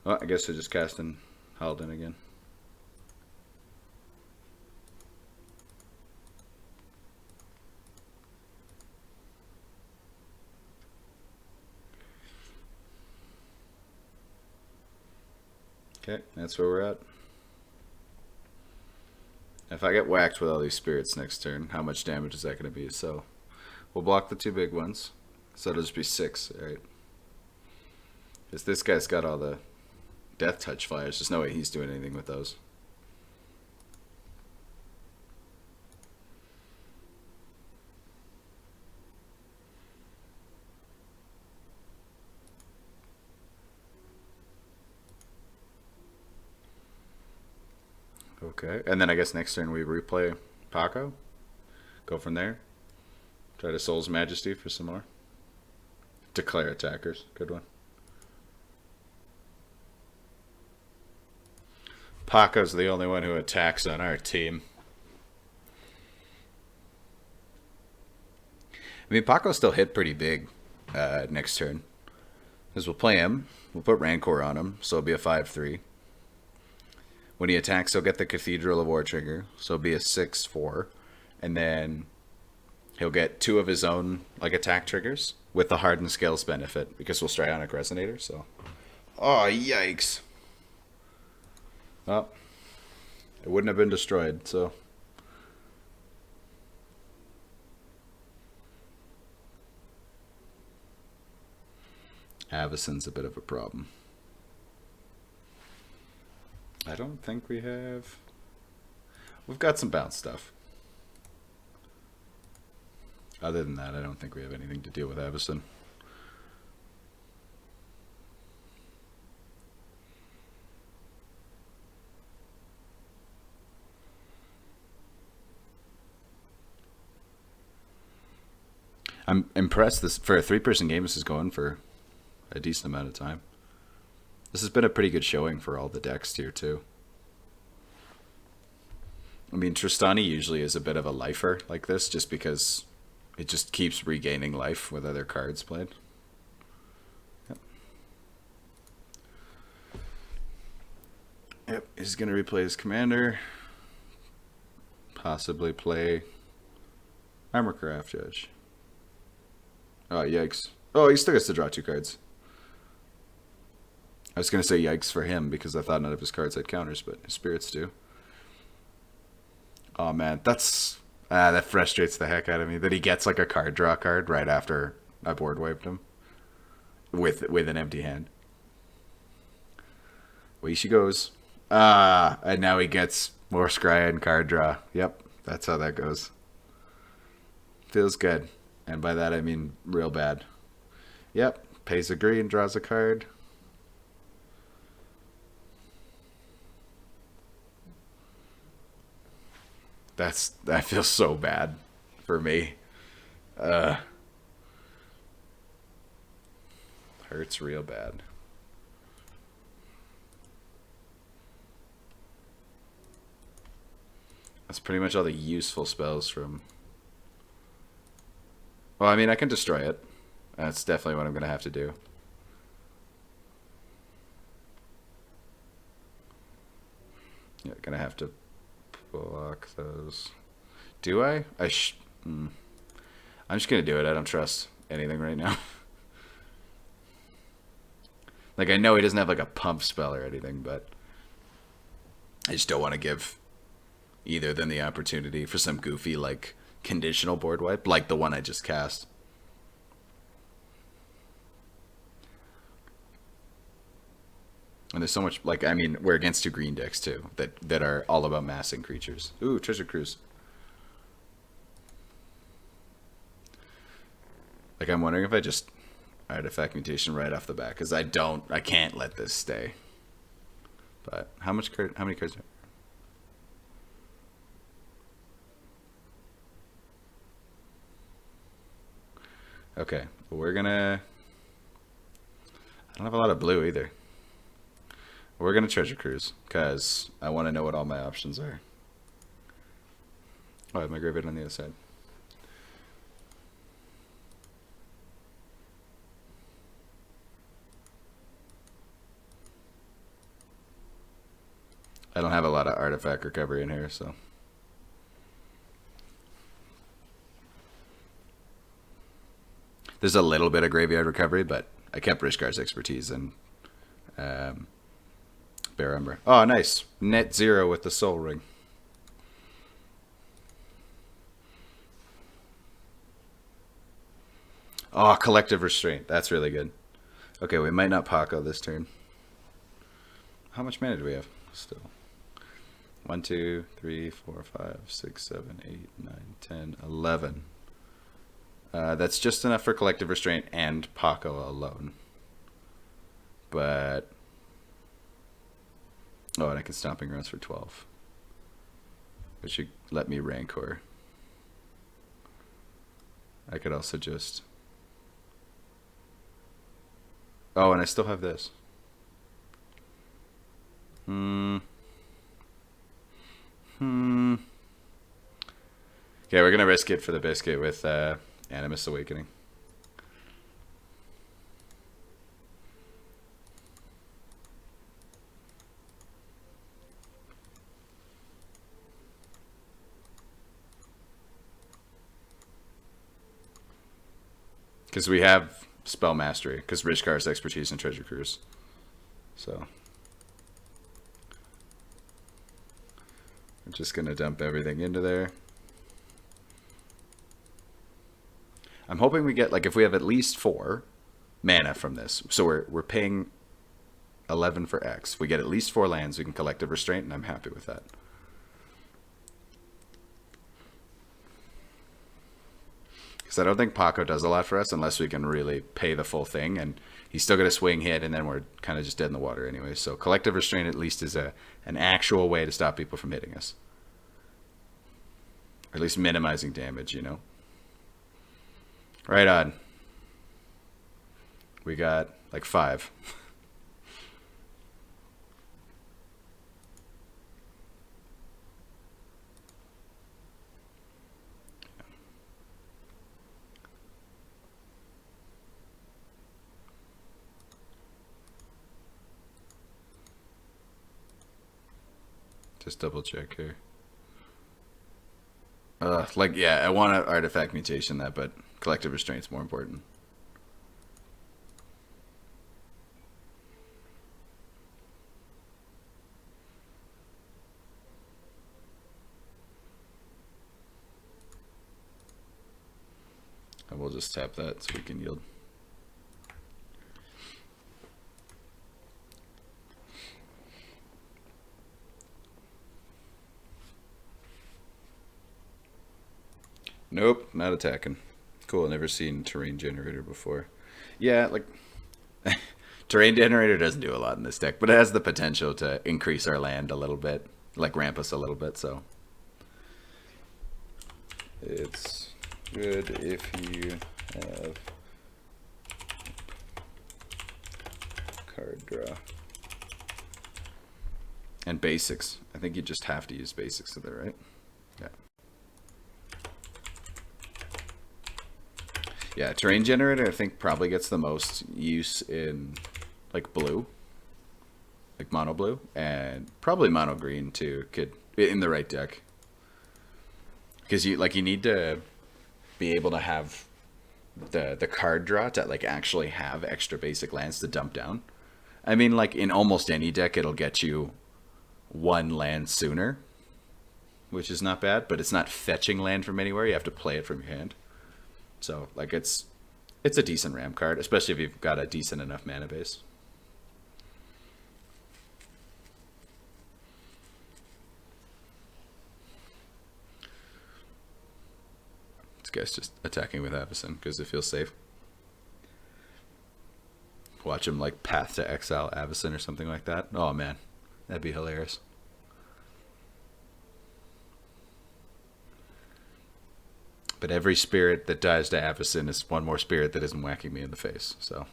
Well, I guess they're just casting Haldan again. Okay, that's where we're at. If I get whacked with all these spirits next turn, how much damage is that going to be? So we'll block the two big ones. So it'll just be 6, right? Because this guy's got all the death touch flyers. There's no way he's doing anything with those. Okay, and then I guess next turn we replay Pako. Go from there. Try to Soul's Majesty for some more. Declare attackers. Good one. Paco's the only one who attacks on our team. I mean, Pako still hit pretty big next turn. Because we'll play him. We'll put Rancor on him, so it'll be a 5-3. When he attacks, he'll get the Cathedral of War trigger, so it'll be a 6-4. And then he'll get 2 of his own like attack triggers with the Hardened Scales benefit, because we'll Strionic Resonator, so... Oh, yikes. Well, it wouldn't have been destroyed, so... Avison's a bit of a problem. I don't think we have... We've got some bounce stuff. Other than that, I don't think we have anything to deal with Avison. I'm impressed. This for a 3-person game, this is going for a decent amount of time. This has been a pretty good showing for all the decks here, too. I mean, Tristani usually is a bit of a lifer like this, just because it just keeps regaining life with other cards played. Yep, he's going to replay his commander. Possibly play Armorcraft Judge. Oh, yikes. Oh, he still gets to draw 2 cards. I was going to say yikes for him because I thought none of his cards had counters, but his spirits do. Oh, man. That frustrates the heck out of me that he gets like a card draw card right after I board wiped him with an empty hand. Away she goes. And now he gets more scry and card draw. Yep, that's how that goes. Feels good. And by that I mean real bad. Yep, pays a green, draws a card. That feels so bad for me. Hurts real bad. That's pretty much all the useful spells from... Well, I mean, I can destroy it. That's definitely what I'm going to have to do. Yeah, going to have to block those. Do I? I'm just going to do it. I don't trust anything right now. Like, I know he doesn't have, like, a pump spell or anything, but I just don't want to give either of them the opportunity for some goofy, like, conditional board wipe, like the one I just cast. And there's so much, like, I mean, we're against 2 green decks, too, that are all about massing creatures. Ooh, Treasure Cruise. Like, I'm wondering if I just Artifact Mutation right off the bat, because I can't let this stay. But how many cards are... Okay, we're gonna... I don't have a lot of blue either. We're gonna Treasure Cruise, because I want to know what all my options are. Oh, I have my graveyard on the other side. I don't have a lot of artifact recovery in here, so. There's a little bit of graveyard recovery, but I kept Rishkar's expertise and Bear Umber. Oh, nice. Net 0 with the Soul Ring. Oh, Collective Restraint. That's really good. Okay, we might not Pako this turn. How much mana do we have still? 1, 2, 3, 4, 5, 6, 7, 8, 9, 10, 11. That's just enough for Collective Restraint and Pako alone. But... oh, and I can Stomping Grounds for 12. Which should let me Rancor. I could also just... oh, and I still have this. Okay, we're gonna risk it for the biscuit with Animus Awakening. Because we have Spell Mastery, because Rishkar's expertise in Treasure Cruise. So I'm just gonna dump everything into there. I'm hoping we get, like, if we have at least 4 mana from this. So we're paying 11 for X. If we get at least 4 lands, we can Collective Restraint, and I'm happy with that. Because I don't think Pako does a lot for us unless we can really pay the full thing, and he's still going to swing hit, and then we're kind of just dead in the water anyway. So Collective Restraint at least is an actual way to stop people from hitting us. Or at least minimizing damage, you know? Right on. We got like 5. Just double check here. Like, yeah, I want to Artifact Mutation that, but Collective Restraint's more important. And we'll just tap that so we can yield. Nope, not attacking. Cool, never seen Terrain Generator before. Yeah, like, Terrain Generator doesn't do a lot in this deck, but it has the potential to increase our land a little bit, like ramp us a little bit, so. It's good if you have card draw. And basics. I think you just have to use basics with it, right? Yeah. Yeah, Terrain Generator I think probably gets the most use in like blue. Like mono blue. And probably mono green too, could in the right deck. Because you need to be able to have the card draw to like actually have extra basic lands to dump down. I mean, like in almost any deck it'll get you 1 land sooner, which is not bad, but it's not fetching land from anywhere. You have to play it from your hand. So, like, it's a decent ramp card, especially if you've got a decent enough mana base. This guy's just attacking with Avacyn because it feels safe. Watch him, like, Path to Exile Avacyn or something like that. Oh, man. That'd be hilarious. But every spirit that dies to Avacyn is one more spirit that isn't whacking me in the face, so.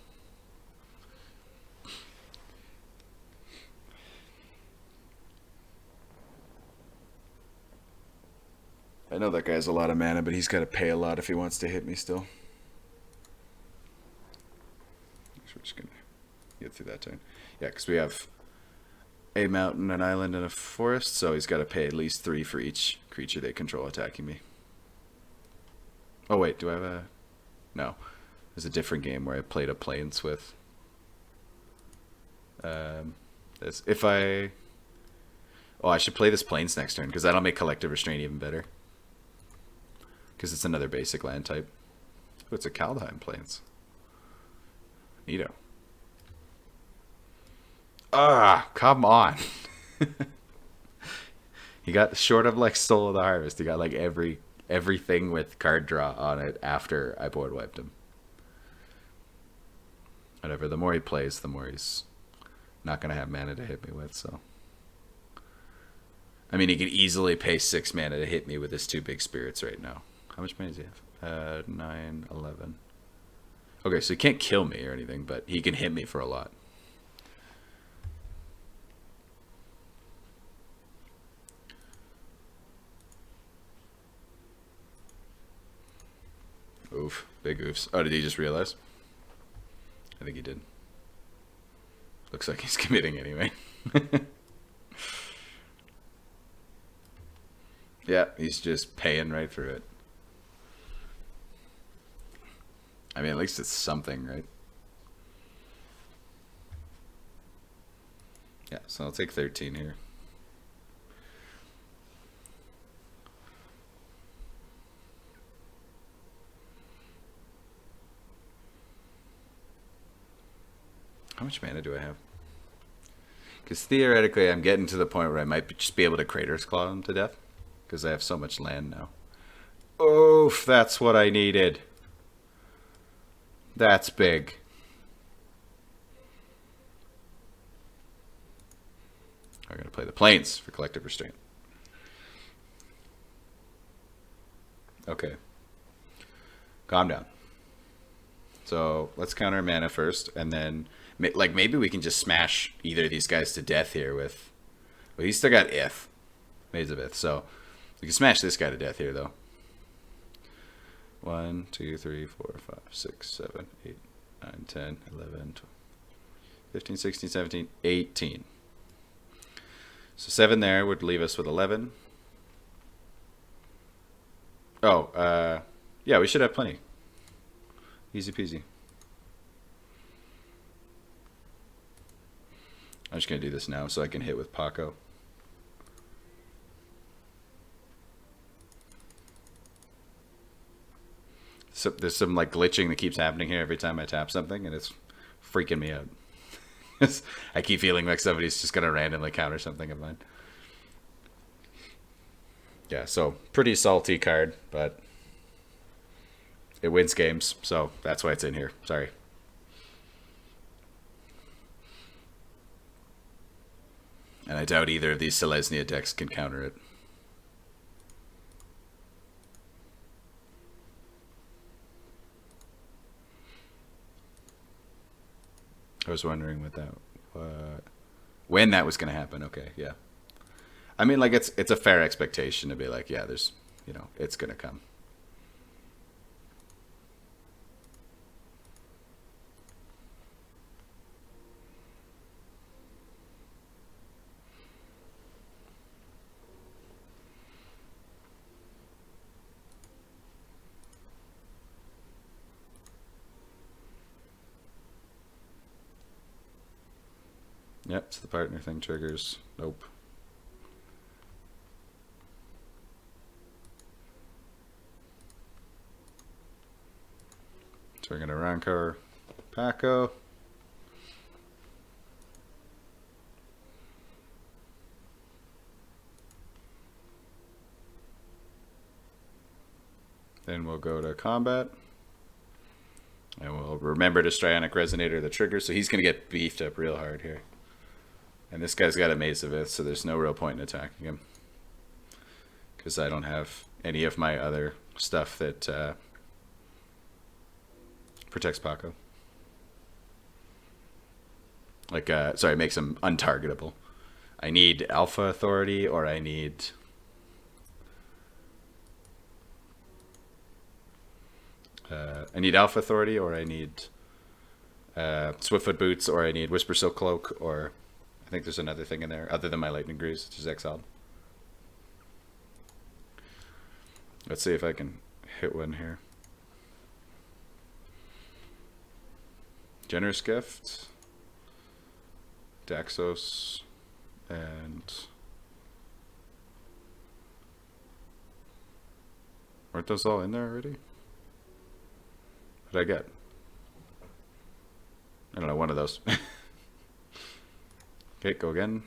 I know that guy has a lot of mana, but he's got to pay a lot if he wants to hit me still. So we're just going to get through that turn. Yeah, because we have a mountain, an island, and a forest, so he's got to pay at least 3 for each creature they control attacking me. Oh wait, do I have a... No. There's a different game where I played a plains with... if I... Oh, I should play this plains next turn, because that'll make Collective Restraint even better. Because it's another basic land type. Oh, it's a Kaldheim plains. Neato. Ah, come on. He got short of like Soul of the Harvest. He got like everything with card draw on it after I board wiped him. Whatever, the more he plays, the more he's not going to have mana to hit me with, so. I mean, he could easily pay 6 mana to hit me with his 2 big spirits right now. How much mana does he have? 9, 11. Okay, so he can't kill me or anything, but he can hit me for a lot. Oof. Big oofs. Oh, did he just realize? I think he did. Looks like he's committing anyway. Yeah, he's just paying right through it. I mean, at least it's something, right? Yeah, so I'll take 13 here. How much mana do I have? Because theoretically, I'm getting to the point where I might just be able to Crater's Claw him to death. Because I have so much land now. Oof, that's what I needed. That's big. I'm going to play the Plains for Collective Restraint. Okay. Calm down. So let's counter mana first, and then like maybe we can just smash either of these guys to death here with... Well, he's still got Ith. Maze of Ith, so... We can smash this guy to death here, though. 1, 2, 3, 4, 5, 6, 7, 8, 9, 10, 11, 12, 15, 16, 17, 18. So 7 there would leave us with 11. Oh, yeah, we should have plenty. Easy peasy. I'm just going to do this now so I can hit with Pako. So there's some like glitching that keeps happening here every time I tap something, and it's freaking me out. I keep feeling like somebody's just going to randomly counter something of mine. Yeah, so pretty salty card, but it wins games, so that's why it's in here. Sorry. And I doubt either of these Selesnya decks can counter it. I was wondering when that was going to happen. Okay, yeah. I mean, like, it's a fair expectation to be like, yeah, there's, you know, it's going to come. Yep, so the partner thing triggers. Nope. So we're going to Rancor Pako. Then we'll go to combat. And we'll remember to Strionic Resonator the trigger, so he's going to get beefed up real hard here. And this guy's got a Maze of Ith, so there's no real point in attacking him. Because I don't have any of my other stuff that protects Pako. Like, sorry, makes him untargetable. I need Alpha Authority, or I need... Alpha Authority, or I need Swiftfoot Boots, or I need Whisper Silk Cloak, or... I think there's another thing in there other than my Lightning Greaves, which is exiled. Let's see if I can hit one here. Generous Gift, Daxos, and weren't those all in there already? What did I get? I don't know, one of those. Okay, go again.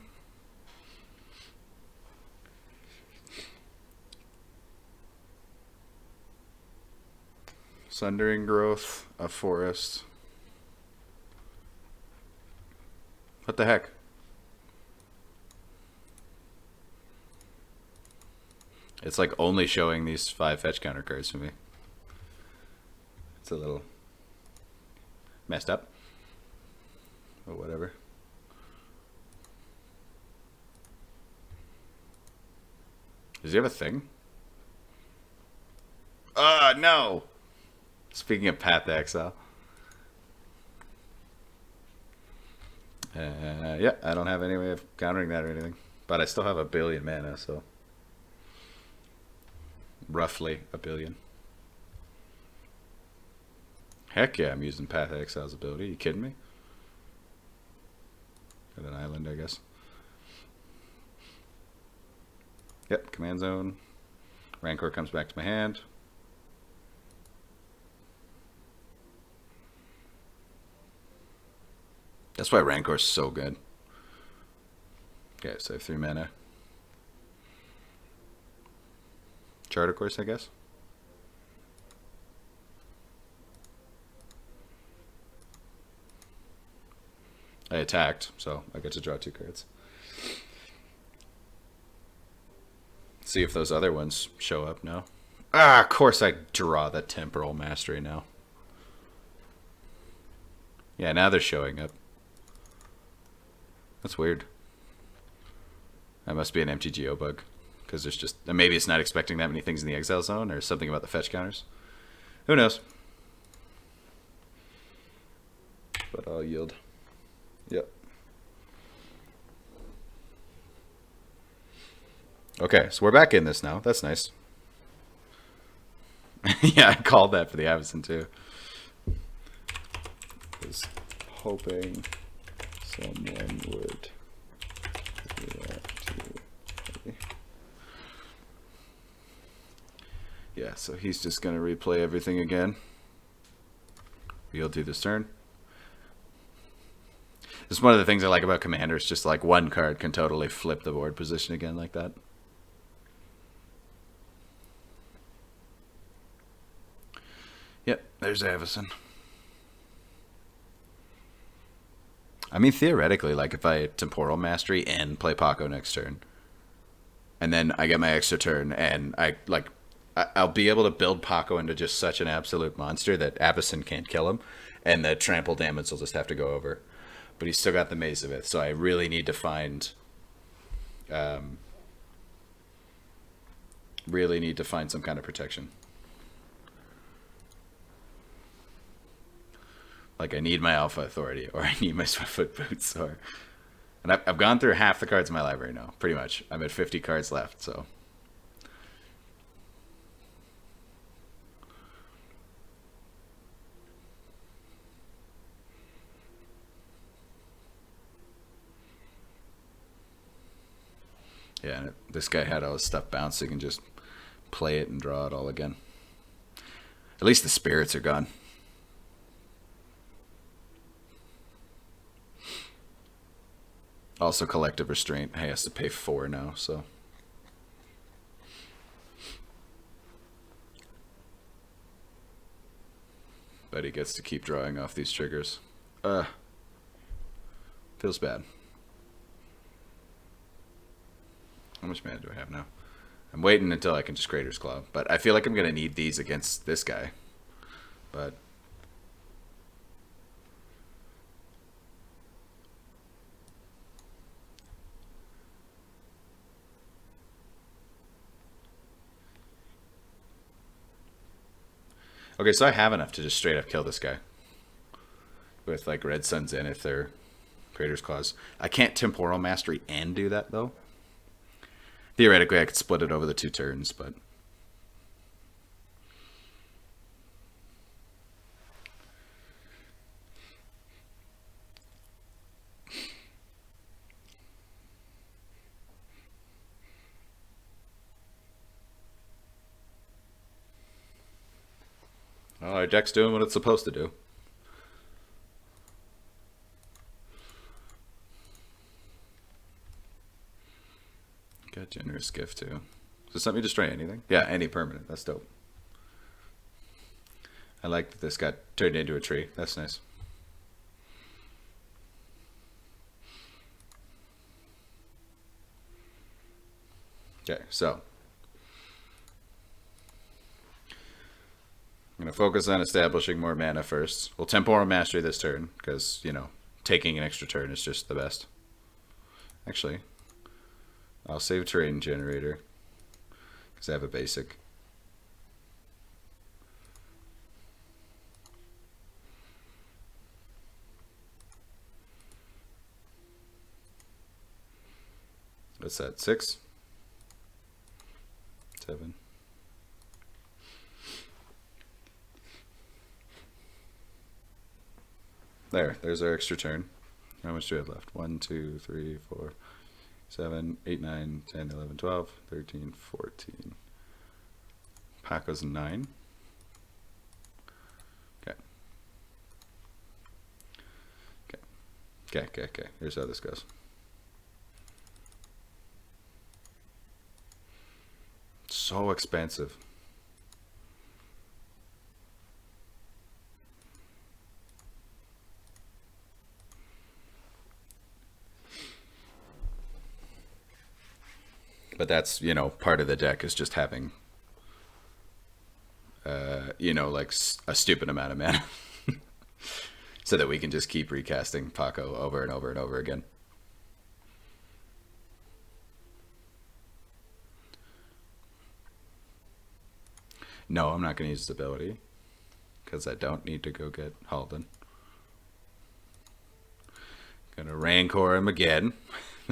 Sundering Growth, a Forest. What the heck? It's like only showing these 5 fetch counter cards for me. It's a little messed up. But whatever. Does he have a thing? No! Speaking of Path to Exile. Yeah, I don't have any way of countering that or anything. But I still have 1 billion mana, so. Roughly 1 billion. Heck yeah, I'm using Path to Exile's ability. Are you kidding me? Got an island, I guess. Yep, command zone. Rancor comes back to my hand. That's why Rancor's so good. Okay, so I have 3 mana. Charter Course, I guess. I attacked, so I get to draw 2 cards. See if those other ones show up now. Ah, of course I draw the Temporal Mastery now. Yeah, now they're showing up. That's weird. That must be an MTGO bug. Because there's just... Maybe it's not expecting that many things in the exile zone, or something about the fetch counters. Who knows? But I'll yield. Yep. Okay, so we're back in this now. That's nice. Yeah, I called that for the Avacyn too. Was hoping someone would do that too. Yeah, so he's just gonna replay everything again. We'll do this turn. This is one of the things I like about Commanders, just like one card can totally flip the board position again like that. Yep, there's Avacyn. I mean, theoretically, like if I Temporal Mastery and play Pako next turn, and then I get my extra turn, and I'll be able to build Pako into just such an absolute monster that Avacyn can't kill him, and the trample damage will just have to go over. But he's still got the Maze of Ith, so I really need to find, some kind of protection. Like I need my Alpha Authority, or I need my Swiftfoot Boots, or... And I've gone through half the cards in my library now, pretty much. I'm at 50 cards left, so... Yeah, and this guy had all his stuff bouncing and just play it and draw it all again. At least the spirits are gone. Also, Collective Restraint. He has to pay 4 now, so... But he gets to keep drawing off these triggers. Feels bad. How much mana do I have now? I'm waiting until I can just Crater's Claw. But I feel like I'm going to need these against this guy. But... Okay, so I have enough to just straight up kill this guy. With like Red Sun's Zenith or Creator's Clause. I can't Temporal Mastery and do that, though. Theoretically, I could split it over the 2 turns, but... Well, our deck's doing what it's supposed to do. Got Generous Gift, too. Does this let me destroy anything? Yeah, any permanent. That's dope. I like that this got turned into a tree. That's nice. Okay, so I'm going to focus on establishing more mana first. We'll Temporal Mastery this turn, because, you know, taking an extra turn is just the best. Actually, I'll save Terrain Generator, because I have a basic. What's that, 6? 7. There's our extra turn. How much do we have left? 1, 2, 3, 4, 7, 8, 9, 10, 11, 12, 13, 14. Pako's 9. Okay. Okay. Here's how this goes. So expensive. But that's, you know, part of the deck is just having, you know, like a stupid amount of mana. So that we can just keep recasting Pako over and over and over again. No, I'm not going to use this ability, because I don't need to go get Haldan. Gonna Rancor him again.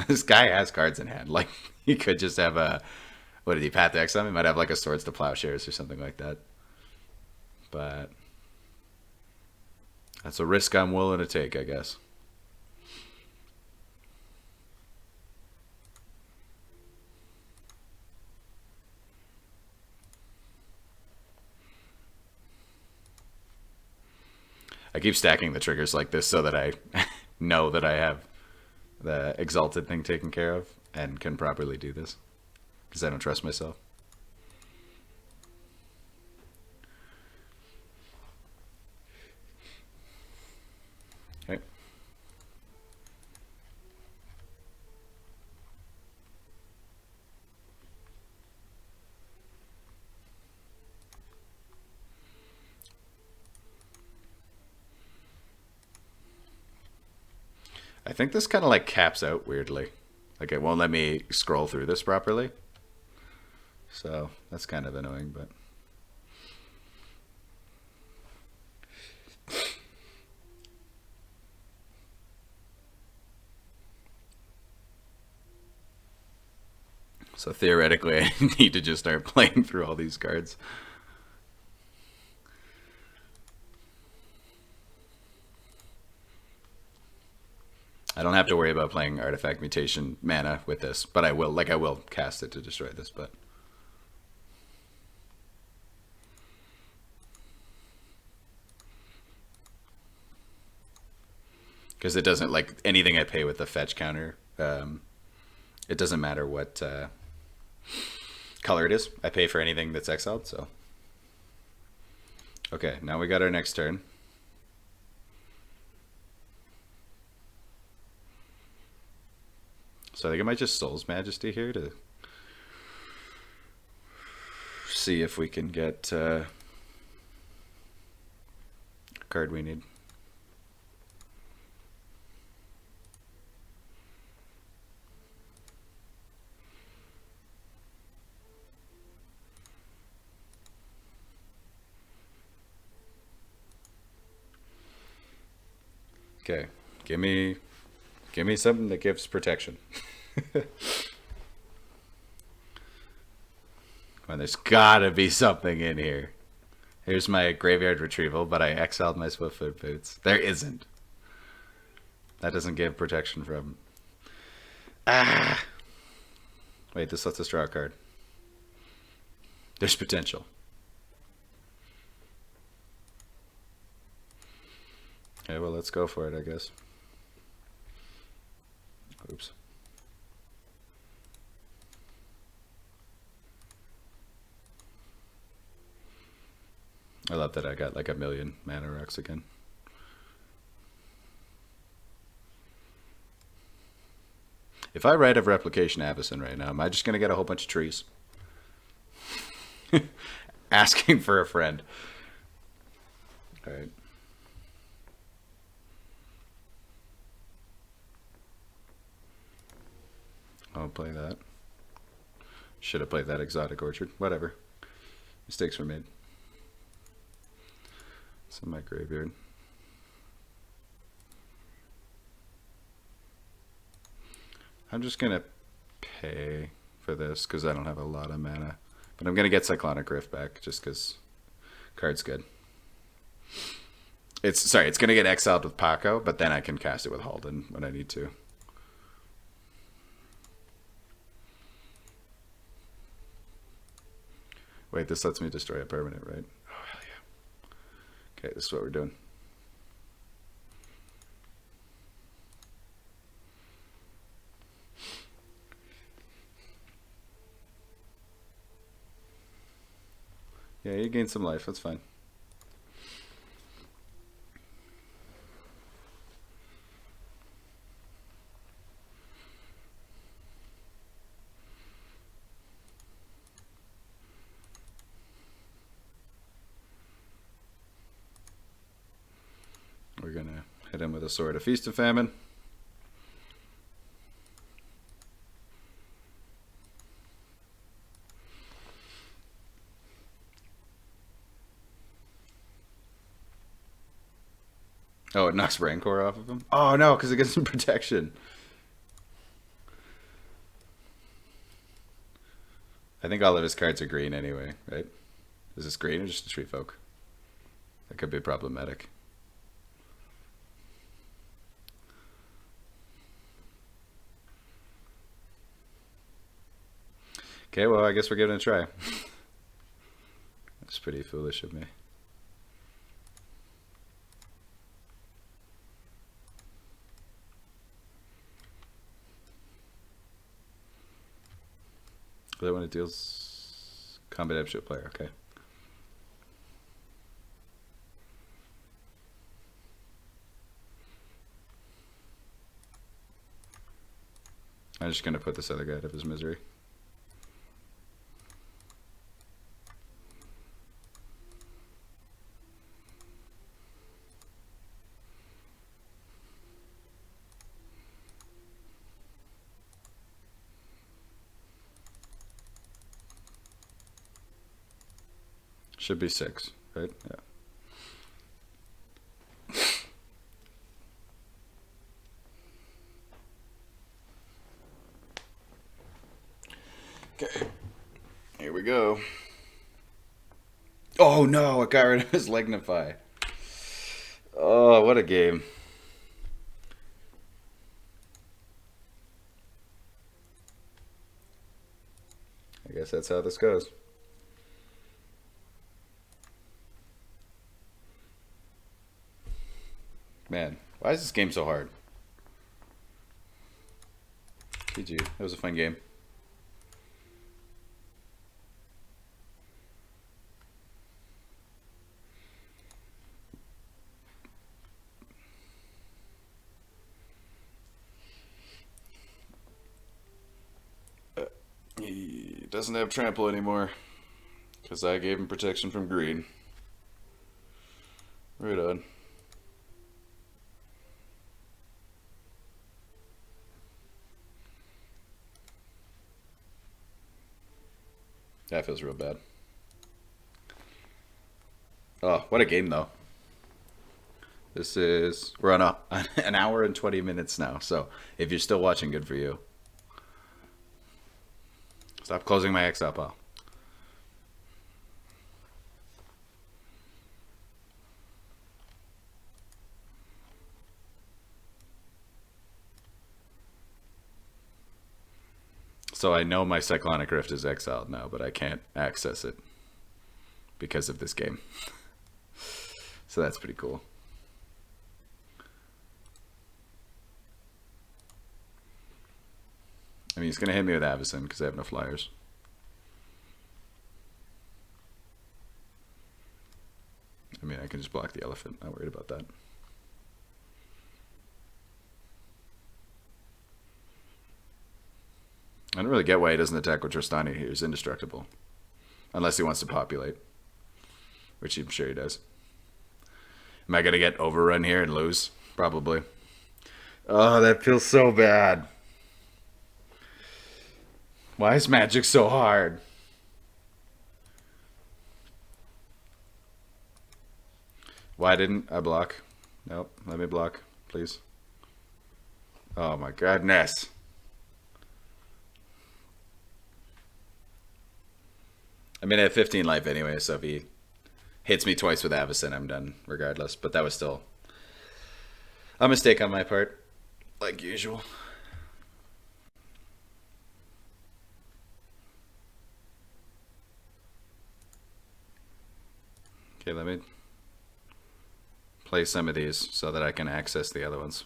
This guy has cards in hand. Like, he could just have a... What did he, Path to Exile? He might have like a Swords to Plowshares or something like that. But... that's a risk I'm willing to take, I guess. I keep stacking the triggers like this so that I know that I have the Exalted thing taken care of and can properly do this, because I don't trust myself. Okay. I think this kind of like caps out weirdly. Like, it won't let me scroll through this properly. So that's kind of annoying, but... So theoretically, I need to just start playing through all these cards. I don't have to worry about playing Artifact Mutation mana with this, but I will. Like, I will cast it to destroy this, but... because it doesn't, like, anything I pay with the fetch counter, it doesn't matter what color it is. I pay for anything that's exiled, so... Okay, now we got our next turn. So I think I might just Soul's Majesty here to see if we can get a card we need. Okay, give me Give me something that gives protection. Well, there's gotta be something in here. Here's my graveyard retrieval, but I exiled my Swiftfoot Boots. There isn't. That doesn't give protection from... Ah! Wait, this lets us draw a card. There's potential. Okay, well, let's go for it, I guess. Oops. I love that I got like a million mana rocks again. If I write a Replication Avacyn right now, am I just going to get a whole bunch of trees? Asking for a friend. Alright. I'll play that. Should have played that Exotic Orchard. Whatever. Mistakes were made. It's in my graveyard. I'm just going to pay for this because I don't have a lot of mana. But I'm going to get Cyclonic Rift back just because card's good. It's going to get exiled with Pako, but then I can cast it with Haldan when I need to. Wait, this lets me destroy a permanent, right? Oh, hell yeah. Okay, this is what we're doing. Yeah, you gain some life. That's fine. We're going to hit him with a Sword of Feast of Famine. Oh, it knocks Rancor off of him? Oh, no, because it gives him protection. I think all of his cards are green anyway, right? Is this green or just a Tree Folk? That could be problematic. Okay, well, I guess we're giving it a try. That's pretty foolish of me. That when it deals combat epship player, okay. I'm just gonna put this other guy out of his misery. Should be 6, right? Yeah. Okay, here we go. Oh no, it got rid of his Lignify. Oh, what a game. I guess that's how this goes. Man, why is this game so hard? GG, that was a fun game. He doesn't have trample anymore because I gave him protection from green. Right on. That feels real bad. Oh, what a game though. We're on an hour and 20 minutes now. So if you're still watching, good for you. Stop closing my exile pile. So I know my Cyclonic Rift is exiled now, but I can't access it because of this game. So that's pretty cool. I mean, he's going to hit me with Avacyn because I have no flyers. I mean, I can just block the elephant. Not worried about that. I don't really get why he doesn't attack with Tristani here. He's indestructible. Unless he wants to populate. Which I'm sure he does. Am I going to get overrun here and lose? Probably. Oh, that feels so bad. Why is Magic so hard? Why didn't I block? Nope, let me block, please. Oh my goodness. I mean, I have 15 life anyway, so if he hits me twice with Avacyn, I'm done regardless. But that was still a mistake on my part, like usual. Okay, let me play some of these so that I can access the other ones.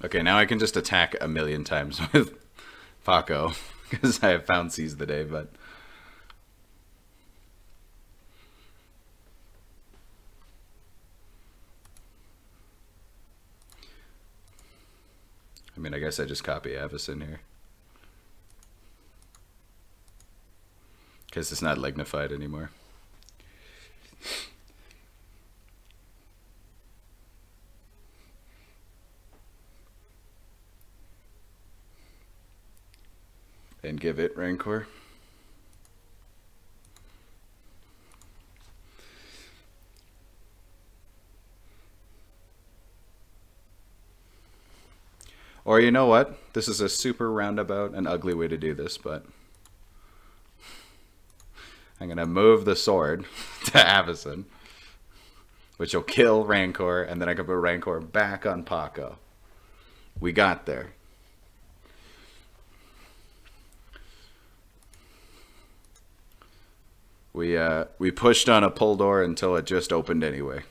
Okay, now I can just attack a million times with Pako because I have found Seize the Day, but I mean, I guess I just copy Avacyn here because it's not lignified anymore. And give it Rancor. Or you know what? This is a super roundabout and ugly way to do this, but I'm going to move the sword to Avacyn, which will kill Rancor, and then I can put Rancor back on Pako. We got there. We pushed on a pull door until it just opened anyway.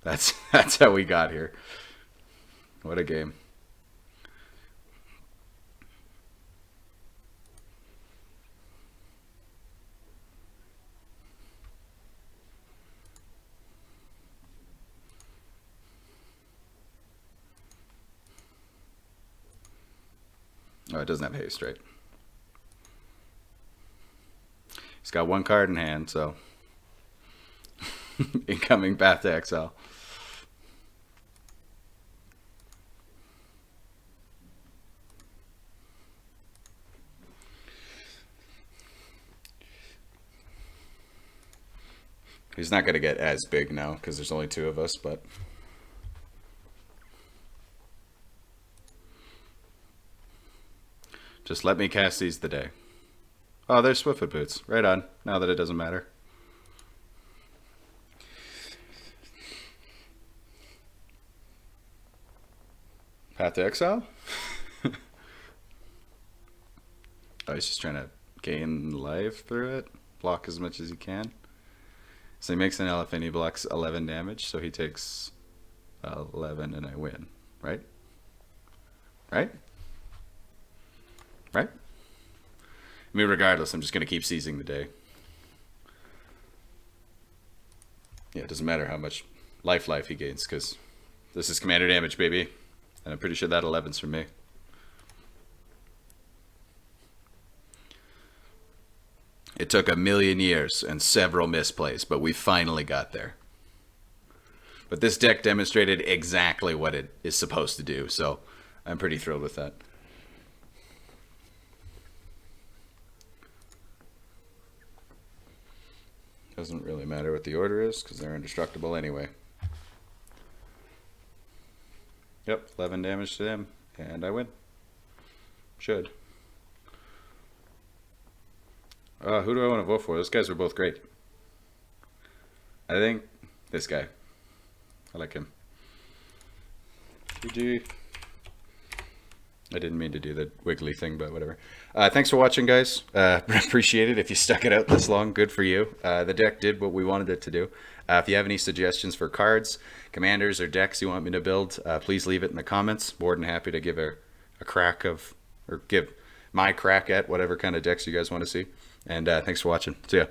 That's how we got here. What a game. Oh, it doesn't have haste, right? He's got one card in hand, so incoming Path to Exile. He's not going to get as big now because there's only two of us, but just let me cast Seize the Day. Oh, there's Swiftfoot Boots. Right on, now that it doesn't matter. Path to Exile? Oh, he's just trying to gain life through it. Block as much as he can. So he makes an elephant, he blocks 11 damage, so he takes 11 and I win. Right? Right? Right? I mean, regardless, I'm just going to keep seizing the day. Yeah, it doesn't matter how much life he gains, because this is commander damage, baby. And I'm pretty sure that 11's from me. It took a million years and several misplays, but we finally got there. But this deck demonstrated exactly what it is supposed to do, so I'm pretty thrilled with that. Doesn't really matter what the order is, because they're indestructible anyway. Yep, 11 damage to them, and I win. Should. Who do I want to vote for? Those guys are both great. I think this guy. I like him. GG. I didn't mean to do the wiggly thing, but whatever. Thanks for watching, guys. Appreciate it. If you stuck it out this long, good for you. The deck did what we wanted it to do. If you have any suggestions for cards, commanders, or decks you want me to build, please leave it in the comments. More than happy to give a crack of, or give my crack at whatever kind of decks you guys want to see. And thanks for watching. See ya.